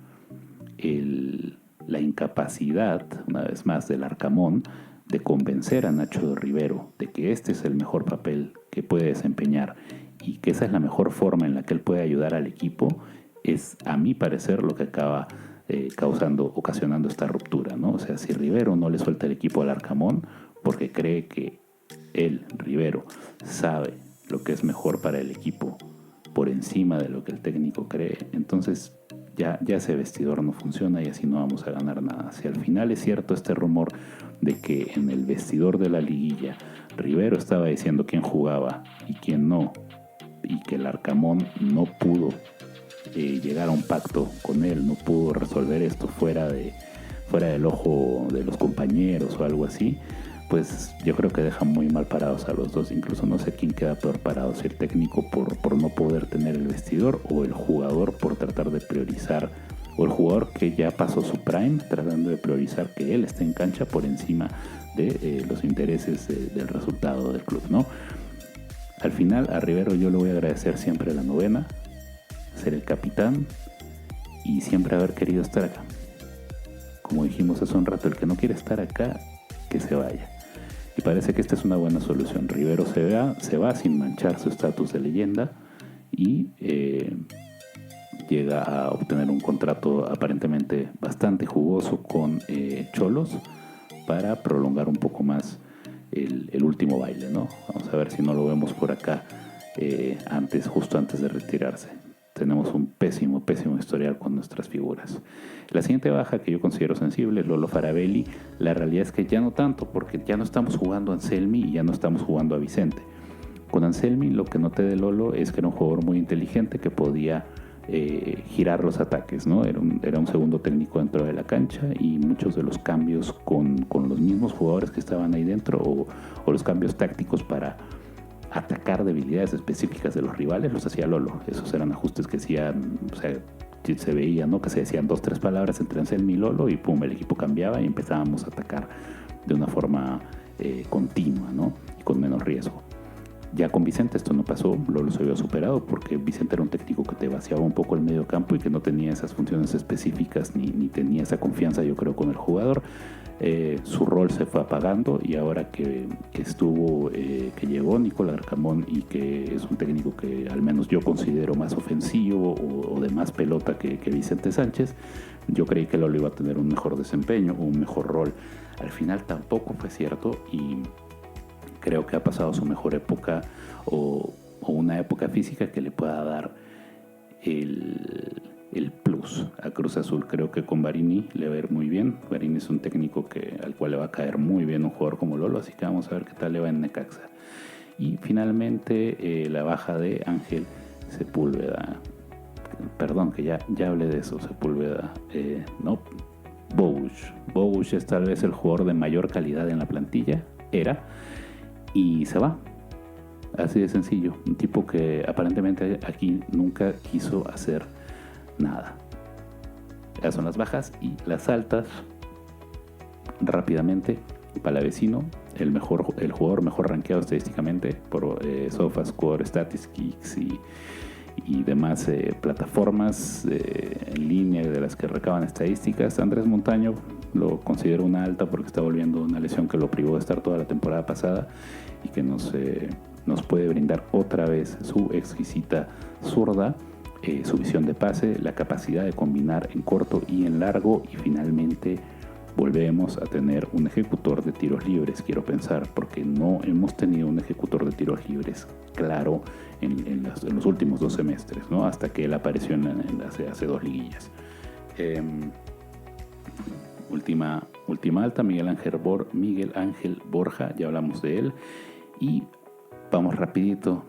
La incapacidad, una vez más, del Arcamón de convencer a Nacho Rivero de que este es el mejor papel que puede desempeñar y que esa es la mejor forma en la que él puede ayudar al equipo, es, a mi parecer, lo que acaba ocasionando esta ruptura, ¿no? O sea, si Rivero no le suelta el equipo al Arcamón porque cree que él, Rivero, sabe lo que es mejor para el equipo por encima de lo que el técnico cree, entonces ya ese vestidor no funciona y así no vamos a ganar nada. Si al final es cierto este rumor de que en el vestidor de la liguilla Rivero estaba diciendo quién jugaba y quién no, y que el Arcamón no pudo llegar a un pacto con él, no pudo resolver esto fuera del ojo de los compañeros o algo así, pues yo creo que deja muy mal parados a los dos. Incluso no sé quién queda peor parado, si el técnico por no poder tener el vestidor o el jugador por tratar de priorizar o el jugador que ya pasó su prime, tratando de priorizar que él esté en cancha por encima de los intereses del resultado del club, ¿no? Al final, a Rivero yo le voy a agradecer siempre la novena, ser el capitán y siempre haber querido estar acá. Como dijimos hace un rato, el que no quiere estar acá, que se vaya. Y parece que esta es una buena solución. Rivero se va sin manchar su estatus de leyenda y llega a obtener un contrato aparentemente bastante jugoso con Xolos para prolongar un poco más el último baile, ¿no? Vamos a ver si no lo vemos por acá justo antes de retirarse. Tenemos un pésimo historial con nuestras figuras. La siguiente baja que yo considero sensible, Lolo Farabelli, la realidad es que ya no tanto, porque ya no estamos jugando a Anselmi y ya no estamos jugando a Vicente. Con Anselmi lo que noté de Lolo es que era un jugador muy inteligente que podía girar los ataques, ¿no? Era un segundo técnico dentro de la cancha y muchos de los cambios con los mismos jugadores que estaban ahí dentro o los cambios tácticos para atacar debilidades específicas de los rivales los hacía Lolo. Esos eran ajustes que hacían, o sea, se veía, ¿no? Que se decían 2-3 palabras entre Anselmi y Lolo y pum, el equipo cambiaba y empezábamos a atacar de una forma continua, ¿no? Y con menos riesgo. Ya con Vicente esto no pasó, Lolo se había superado porque Vicente era un técnico que te vaciaba un poco el medio campo y que no tenía esas funciones específicas ni tenía esa confianza, yo creo, con el jugador. Su rol se fue apagando y ahora que llegó Nicolás Arcamón y que es un técnico que al menos yo considero más ofensivo o de más pelota que Vicente Sánchez, yo creí que Lolo iba a tener un mejor desempeño, un mejor rol. Al final tampoco fue cierto y creo que ha pasado su mejor época o una época física que le pueda dar el plus a Cruz Azul. Creo que con Barini le va a ir muy bien. Barini es un técnico al cual le va a caer muy bien un jugador como Lolo, así que vamos a ver qué tal le va en Necaxa. Y finalmente la baja de Ángel Sepúlveda. Perdón, que ya hablé de eso, Sepúlveda. No, Bogusch es tal vez el jugador de mayor calidad en la plantilla, y se va. Así de sencillo. Un tipo que aparentemente aquí nunca quiso hacer nada. Esas son las bajas y las altas. Rápidamente, Palavecino, el jugador mejor rankeado estadísticamente por SofaScore, Statistics y demás plataformas en línea de las que recaban estadísticas. Andrés Montaño lo considero una alta porque está volviendo una lesión que lo privó de estar toda la temporada pasada y que nos puede brindar otra vez su exquisita zurda, su visión de pase, la capacidad de combinar en corto y en largo, y finalmente volvemos a tener un ejecutor de tiros libres, quiero pensar, porque no hemos tenido un ejecutor de tiros libres claro en los últimos 2 semestres, ¿no? Hasta que él apareció hace 2 liguillas. Última alta, Miguel Ángel Borja, ya hablamos de él. Y vamos rapidito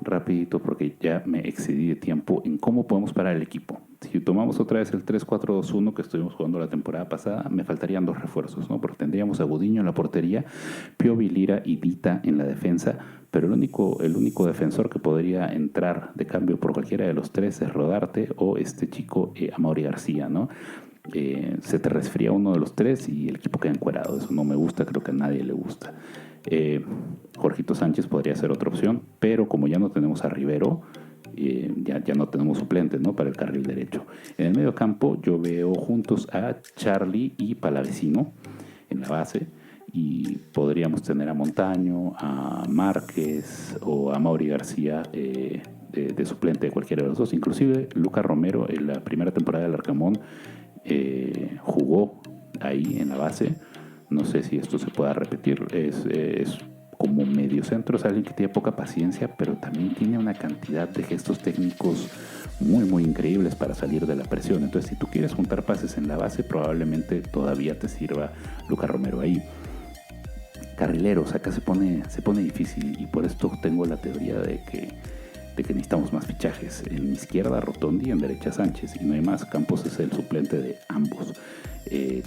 porque ya me excedí de tiempo en cómo podemos parar el equipo. Si tomamos otra vez el 3-4-2-1 que estuvimos jugando la temporada pasada, me faltarían 2 refuerzos, ¿no? Porque tendríamos a Gudiño en la portería, Piovi, Lira y Dita en la defensa, pero el único defensor que podría entrar de cambio por cualquiera de los 3 es Rodarte o este chico Amaury García, ¿no? Se te resfría uno de los 3 y el equipo queda encuerado. Eso no me gusta, creo que a nadie le gusta. Jorgito Sánchez podría ser otra opción, pero como ya no tenemos a Rivero, ya no tenemos suplente, ¿no? Para el carril derecho. En el medio campo yo veo juntos a Charlie y Palavecino en la base, y podríamos tener a Montaño, a Márquez o a Amaury García de suplente de cualquiera de los dos. Inclusive Lucas Romero en la primera temporada del Arcamón jugó ahí en la base. No sé si esto se pueda repetir. Es como medio centro, es alguien que tiene poca paciencia, pero también tiene una cantidad de gestos técnicos muy muy increíbles para salir de la presión. Entonces, si tú quieres juntar pases en la base, probablemente todavía te sirva Lucas Romero ahí. Carrileros, acá se pone difícil, y por esto tengo la teoría de que necesitamos más fichajes. En izquierda Rotondi, en derecha Sánchez, y no hay más. Campos es el suplente de ambos.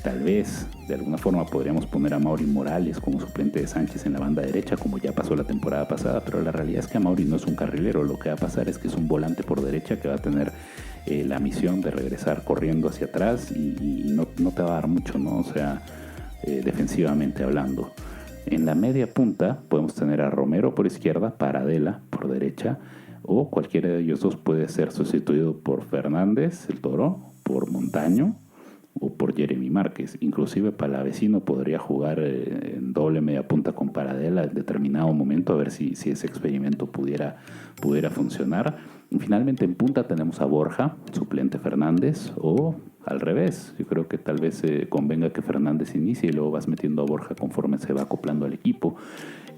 Tal vez de alguna forma podríamos poner a Mauri Morales como suplente de Sánchez en la banda derecha, como ya pasó la temporada pasada, pero la realidad es que Mauri no es un carrilero. Lo que va a pasar es que es un volante por derecha que va a tener la misión de regresar corriendo hacia atrás y no te va a dar mucho, ¿no? O sea, defensivamente hablando. En la media punta podemos tener a Romero por izquierda, Paradela por derecha, o cualquiera de ellos dos puede ser sustituido por Fernández, el Toro, por Montaño o por Jeremy Márquez. Inclusive Palavecino podría jugar en doble media punta con Paradela en determinado momento, a ver si ese experimento pudiera funcionar. Y finalmente en punta tenemos a Borja, suplente Fernández, o al revés. Yo creo que tal vez convenga que Fernández inicie y luego vas metiendo a Borja conforme se va acoplando al equipo.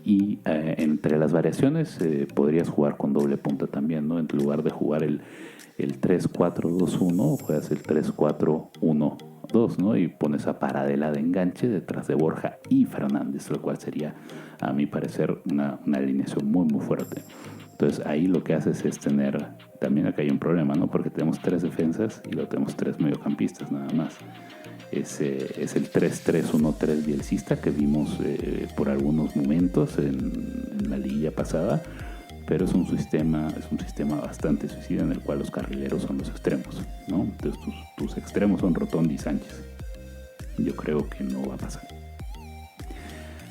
Y entre las variaciones podrías jugar con doble punta también, ¿no? En lugar de jugar el 3-4-2-1, juegas el 3-4-1-2, ¿no? Y pones a Paradela de enganche detrás de Borja y Fernández, lo cual sería, a mi parecer, una alineación muy, muy fuerte. Entonces ahí lo que haces es tener, también acá hay un problema, ¿no? Porque tenemos 3 defensas y luego tenemos 3 mediocampistas nada más. Es el 3-3-1-3 bielcista que vimos por algunos momentos en la liguilla pasada, pero es un sistema bastante suicida en el cual los carrileros son los extremos, ¿no? Entonces tus extremos son Rotondi y Sánchez. Yo creo que no va a pasar.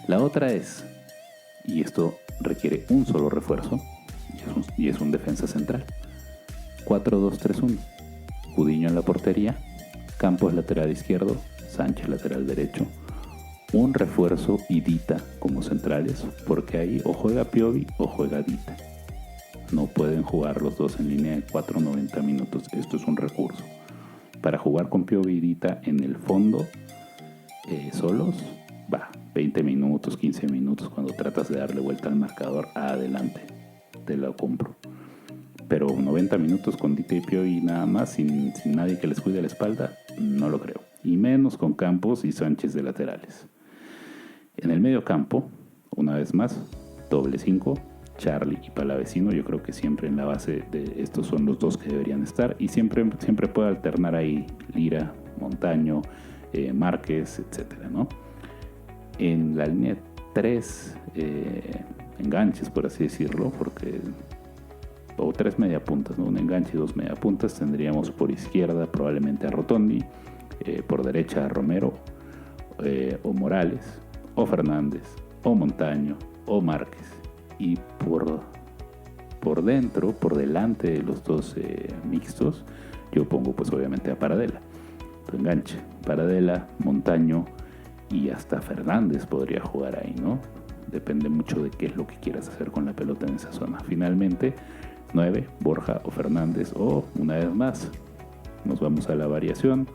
La otra es, y esto requiere un solo refuerzo, y es un defensa central. 4-2-3-1. Gudiño en la portería, Campos lateral izquierdo, Sánchez lateral derecho. Un refuerzo y Dita como centrales, porque ahí o juega Piovi o juega Dita. No pueden jugar los dos en línea de 4-90 minutos. Esto es un recurso. Para jugar con Piovi y Dita en el fondo, solos, 20 minutos, 15 minutos, cuando tratas de darle vuelta al marcador, adelante, te lo compro. Pero 90 minutos con Dita y Piovi nada más, sin nadie que les cuide la espalda, no lo creo. Y menos con Campos y Sánchez de laterales. En el medio campo, una vez más, doble 5, Charlie y Palavecino. Yo creo que siempre en la base de estos son los dos que deberían estar. Y siempre puede alternar ahí Lira, Montaño, Márquez, etcétera, ¿no? En la línea 3 enganches, por así decirlo, o 3 mediapuntas, ¿no? Un enganche y 2 mediapuntas. Tendríamos por izquierda probablemente a Rotondi, por derecha a Romero, o Morales, o Fernández, o Montaño, o Márquez. Y por dentro, por delante de los dos mixtos, yo pongo pues obviamente a Paradela. Tu enganche, Paradela, Montaño y hasta Fernández podría jugar ahí, ¿no? Depende mucho de qué es lo que quieras hacer con la pelota en esa zona. Finalmente, 9, Borja o Fernández, o una vez más, nos vamos a la variación,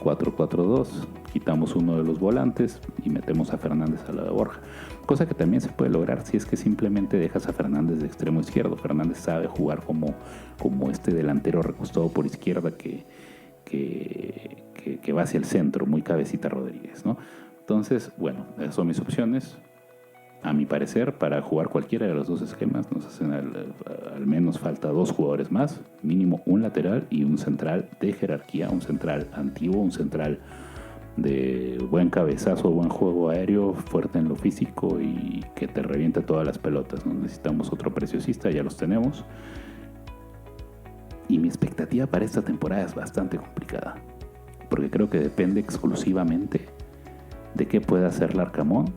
4-4-2, quitamos uno de los volantes y metemos a Fernández a la de Borja. Cosa que también se puede lograr si es que simplemente dejas a Fernández de extremo izquierdo. Fernández sabe jugar como este delantero recostado por izquierda que va hacia el centro, muy cabecita Rodríguez, ¿no? Entonces, bueno, esas son mis opciones. A mi parecer, para jugar cualquiera de los dos esquemas nos hacen al menos falta 2 jugadores más, mínimo un lateral y un central de jerarquía, un central antiguo, un central de buen cabezazo, buen juego aéreo, fuerte en lo físico y que te reviente todas las pelotas. No necesitamos otro preciosista, ya los tenemos. Y mi expectativa para esta temporada es bastante complicada, porque creo que depende exclusivamente de qué pueda hacer Larcamón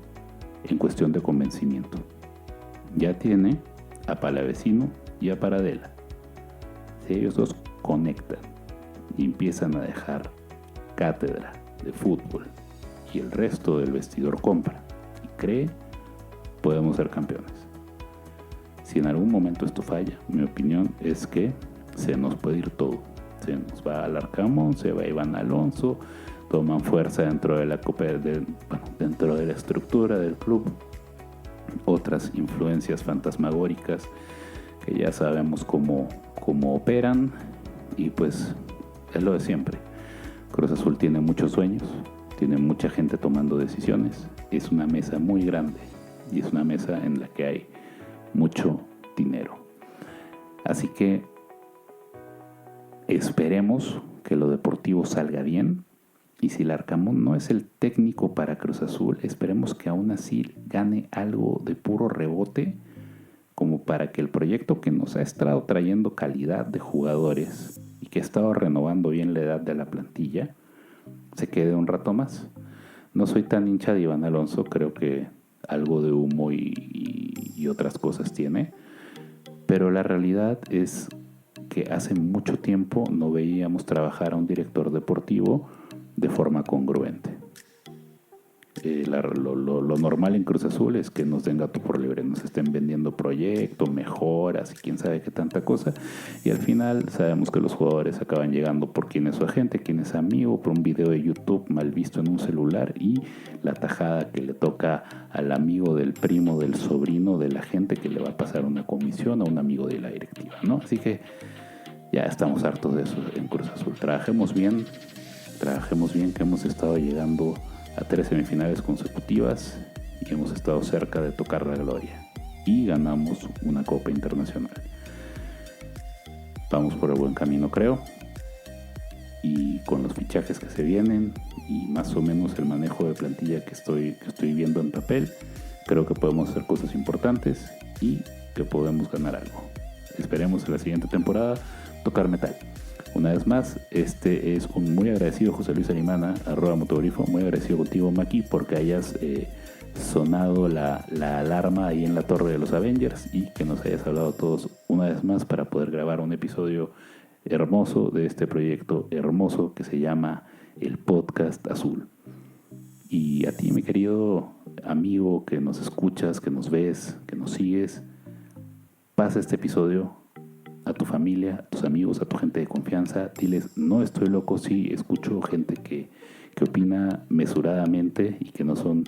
en cuestión de convencimiento. Ya tiene a Palavecino y a Paradela. Si ellos dos conectan y empiezan a dejar cátedra de fútbol y el resto del vestidor compra y cree, podemos ser campeones. Si en algún momento esto falla, mi opinión es que se nos puede ir todo. Se nos va Larcamón, se va Iván Alonso, toman fuerza dentro de dentro de la estructura del club otras influencias fantasmagóricas que ya sabemos cómo operan, y pues es lo de siempre. Cruz Azul tiene muchos sueños, tiene mucha gente tomando decisiones, es una mesa muy grande y es una mesa en la que hay mucho dinero. Así que esperemos que lo deportivo salga bien. Y si Larcamón no es el técnico para Cruz Azul, esperemos que aún así gane algo de puro rebote, como para que el proyecto que nos ha estado trayendo calidad de jugadores y que ha estado renovando bien la edad de la plantilla, se quede un rato más. No soy tan hincha de Iván Alonso, creo que algo de humo y otras cosas tiene, pero la realidad es que hace mucho tiempo no veíamos trabajar a un director deportivo de forma congruente. Lo normal en Cruz Azul es que nos den gato por libre, nos estén vendiendo proyectos, mejoras y quién sabe qué tanta cosa, y al final sabemos que los jugadores acaban llegando por quién es su agente, quién es amigo, por un video de YouTube mal visto en un celular y la tajada que le toca al amigo del primo del sobrino de la gente que le va a pasar una comisión a un amigo de la directiva, ¿no? Así que ya estamos hartos de eso en Cruz Azul. Trabajemos bien, que hemos estado llegando a 3 semifinales consecutivas y hemos estado cerca de tocar la gloria y ganamos una Copa Internacional. Vamos por el buen camino, creo, y con los fichajes que se vienen y más o menos el manejo de plantilla que estoy viendo en papel, creo que podemos hacer cosas importantes y que podemos ganar algo. Esperemos en la siguiente temporada tocar metal. Una vez más, este es un muy agradecido José Luis Arimana, @motogrifo, muy agradecido contigo, Maki, porque hayas sonado la alarma ahí en la torre de los Avengers y que nos hayas hablado todos una vez más para poder grabar un episodio hermoso de este proyecto hermoso que se llama el Podcast Azul. Y a ti, mi querido amigo que nos escuchas, que nos ves, que nos sigues, pasa este episodio a tu familia, a tus amigos, a tu gente de confianza. Diles, no estoy loco, sí escucho gente que opina mesuradamente y que no son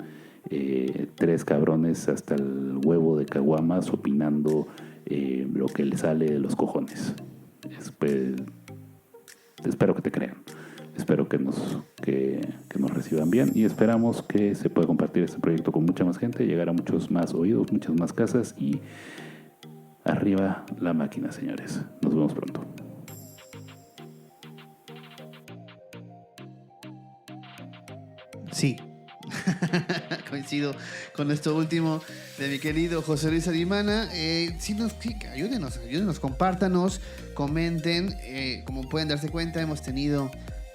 3 cabrones hasta el huevo de caguamas opinando lo que les sale de los cojones. Espero que te crean. Espero que nos reciban bien y esperamos que se pueda compartir este proyecto con mucha más gente, llegar a muchos más oídos, muchas más casas y arriba la máquina, señores. Nos vemos pronto. Sí. Coincido con esto último de mi querido José Luis Arimana. Ayúdenos, compártanos, comenten. Como pueden darse cuenta, hemos tenido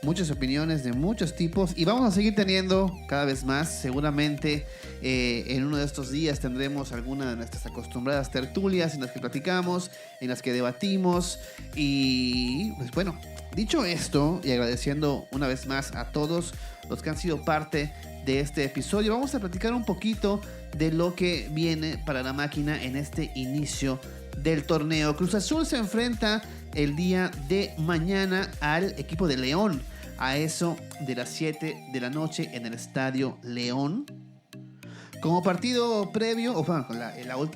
muchas opiniones de muchos tipos y vamos a seguir teniendo cada vez más. Seguramente en uno de estos días tendremos alguna de nuestras acostumbradas tertulias en las que platicamos, en las que debatimos. Y pues bueno, dicho esto y agradeciendo una vez más a todos los que han sido parte de este episodio, vamos a platicar un poquito de lo que viene para la máquina en este inicio del torneo. Cruz Azul se enfrenta el día de mañana al equipo de León a eso de las 7 de la noche en el Estadio León. Como partido previo,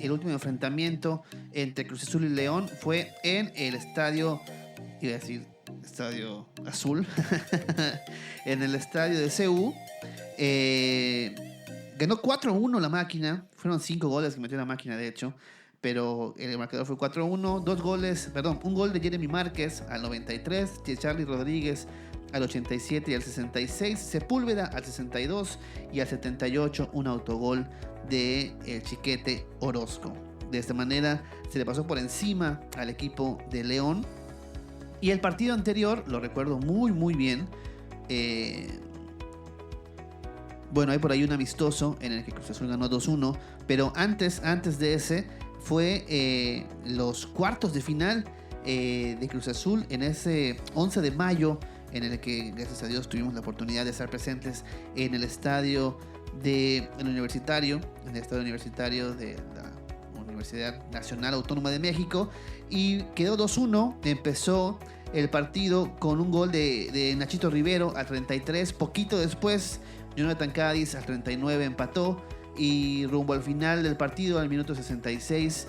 el último enfrentamiento entre Cruz Azul y León fue en el Estadio Azul, en el estadio de CU. Ganó 4-1 la máquina, fueron 5 goles que metió la máquina de hecho, pero el marcador fue 4-1, un gol de Jeremy Márquez al 93, de Charly Rodríguez al 87 y al 66, Sepúlveda al 62 y al 78 un autogol de el Chiquete Orozco. De esta manera se le pasó por encima al equipo de León. Y el partido anterior, lo recuerdo muy muy bien, hay por ahí un amistoso en el que Cruz Azul ganó 2-1, pero antes de ese fue los cuartos de final de Cruz Azul en ese 11 de mayo, en el que gracias a Dios tuvimos la oportunidad de estar presentes en el estadio universitario de la Universidad Nacional Autónoma de México, y quedó 2-1. Empezó el partido con un gol de Nachito Rivero al 33, poquito después Jonathan Cádiz al 39 empató, y rumbo al final del partido, al minuto 66,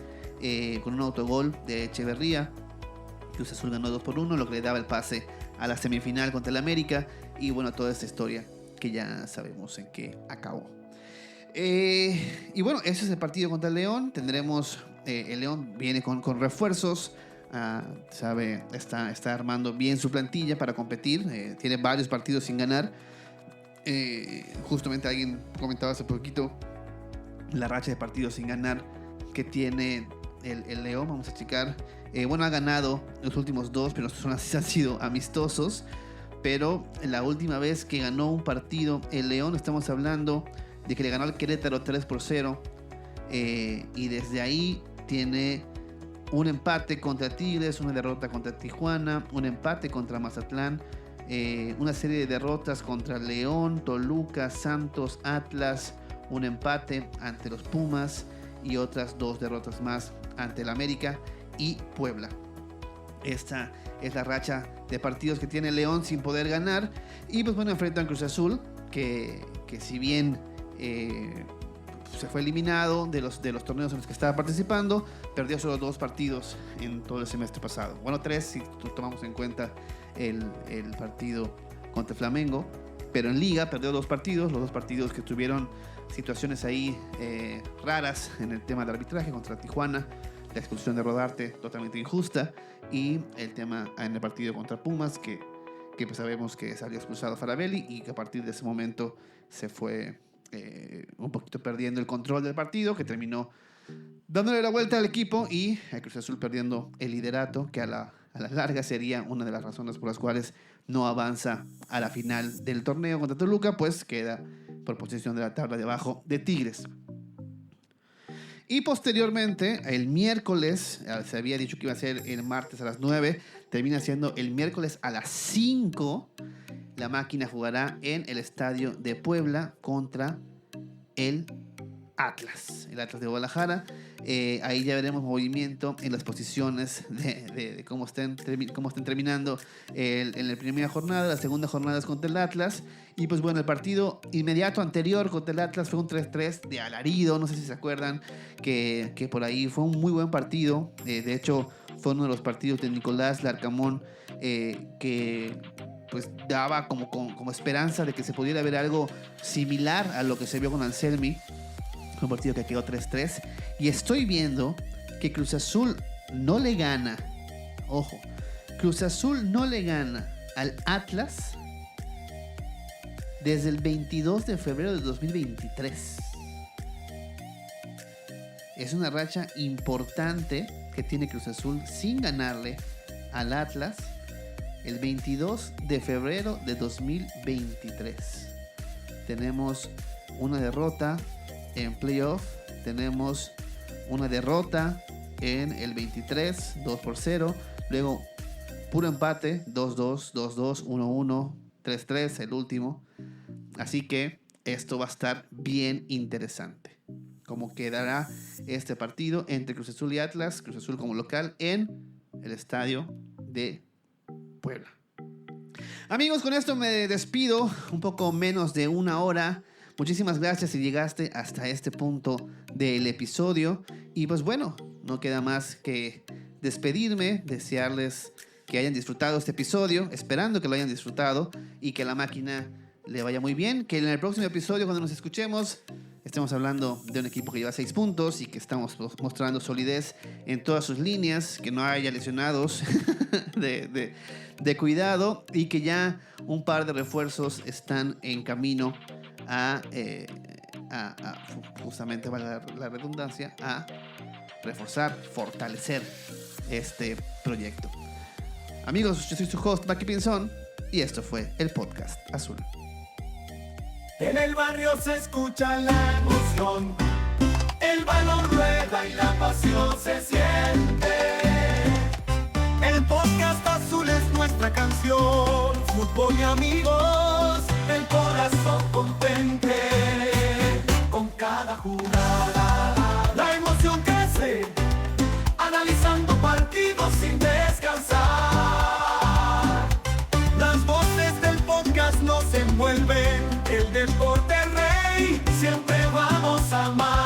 con un autogol de Echeverría, Cruz Azul ganó 2-1, lo que le daba el pase a la semifinal contra el América. Y bueno, toda esta historia que ya sabemos en qué acabó. Y bueno, ese es el partido contra el León. Tendremos, el León viene con refuerzos, está armando bien su plantilla para competir, tiene varios partidos sin ganar. Justamente alguien comentaba hace poquito la racha de partidos sin ganar que tiene el León. Vamos a checar. Ha ganado los últimos 2, pero han sido amistosos. Pero la última vez que ganó un partido el León, estamos hablando de que le ganó al Querétaro 3-0. Y desde ahí tiene un empate contra Tigres, una derrota contra Tijuana, un empate contra Mazatlán, una serie de derrotas contra León, Toluca, Santos, Atlas, un empate ante los Pumas y otras 2 derrotas más ante el América y Puebla. Esta es la racha de partidos que tiene León sin poder ganar. Y pues enfrentan Cruz Azul, que si bien se fue eliminado de los torneos en los que estaba participando, perdió solo 2 partidos en todo el semestre pasado. 3 si tomamos en cuenta el partido contra Flamengo. Pero en Liga perdió 2 partidos, los 2 partidos que tuvieron situaciones ahí raras en el tema del arbitraje contra Tijuana, la expulsión de Rodarte totalmente injusta, y el tema en el partido contra Pumas, que pues sabemos que salió expulsado Farabelli y que a partir de ese momento se fue un poquito perdiendo el control del partido, que terminó dándole la vuelta al equipo y a Cruz Azul perdiendo el liderato, que a la larga sería una de las razones por las cuales no avanza a la final del torneo contra Toluca, pues queda por posición de la tabla debajo de Tigres. Y posteriormente, el miércoles, se había dicho que iba a ser el martes a las 9, termina siendo el miércoles a las 5. La máquina jugará en el estadio de Puebla contra el Atlas de Guadalajara. Ahí ya veremos movimiento en las posiciones de cómo estén terminando en la primera jornada. La segunda jornada es contra el Atlas. Y pues el partido inmediato anterior contra el Atlas fue un 3-3 de alarido. No sé si se acuerdan que por ahí fue un muy buen partido. De hecho, fue uno de los partidos de Nicolás Larcamón que pues daba como esperanza de que se pudiera ver algo similar a lo que se vio con Anselmi. Un partido que quedó 3-3. Y estoy viendo que Cruz Azul no le gana. Ojo, Cruz Azul no le gana al Atlas desde el 22 de febrero de 2023. Es una racha importante que tiene Cruz Azul sin ganarle al Atlas el 22 de febrero de 2023. Tenemos una derrota en playoff, tenemos una derrota en el 23, 2-0, luego puro empate, 2-2, 2-2, 1-1, 3-3, el último. Así que esto va a estar bien interesante. Cómo quedará este partido entre Cruz Azul y Atlas, Cruz Azul como local en el estadio de Puebla. Amigos, con esto me despido, un poco menos de 1 hora. Muchísimas gracias si llegaste hasta este punto del episodio. Y pues no queda más que despedirme, desearles que hayan disfrutado este episodio, esperando que lo hayan disfrutado y que a la máquina le vaya muy bien. Que en el próximo episodio, cuando nos escuchemos, estemos hablando de un equipo que lleva 6 puntos y que estamos mostrando solidez en todas sus líneas, que no haya lesionados de cuidado y que ya un par de refuerzos están en camino a justamente, vale la redundancia, a reforzar, fortalecer este proyecto. Amigos, yo soy su host, Maki Pinzón, y esto fue el Podcast Azul. En el barrio se escucha la emoción, el balón rueda y la pasión se siente. El Podcast Azul es nuestra canción, fútbol y amigos, el corazón contente. Con cada jugada la emoción crece, analizando partidos sin descansar. Las voces del podcast nos envuelven, el deporte rey siempre vamos a amar.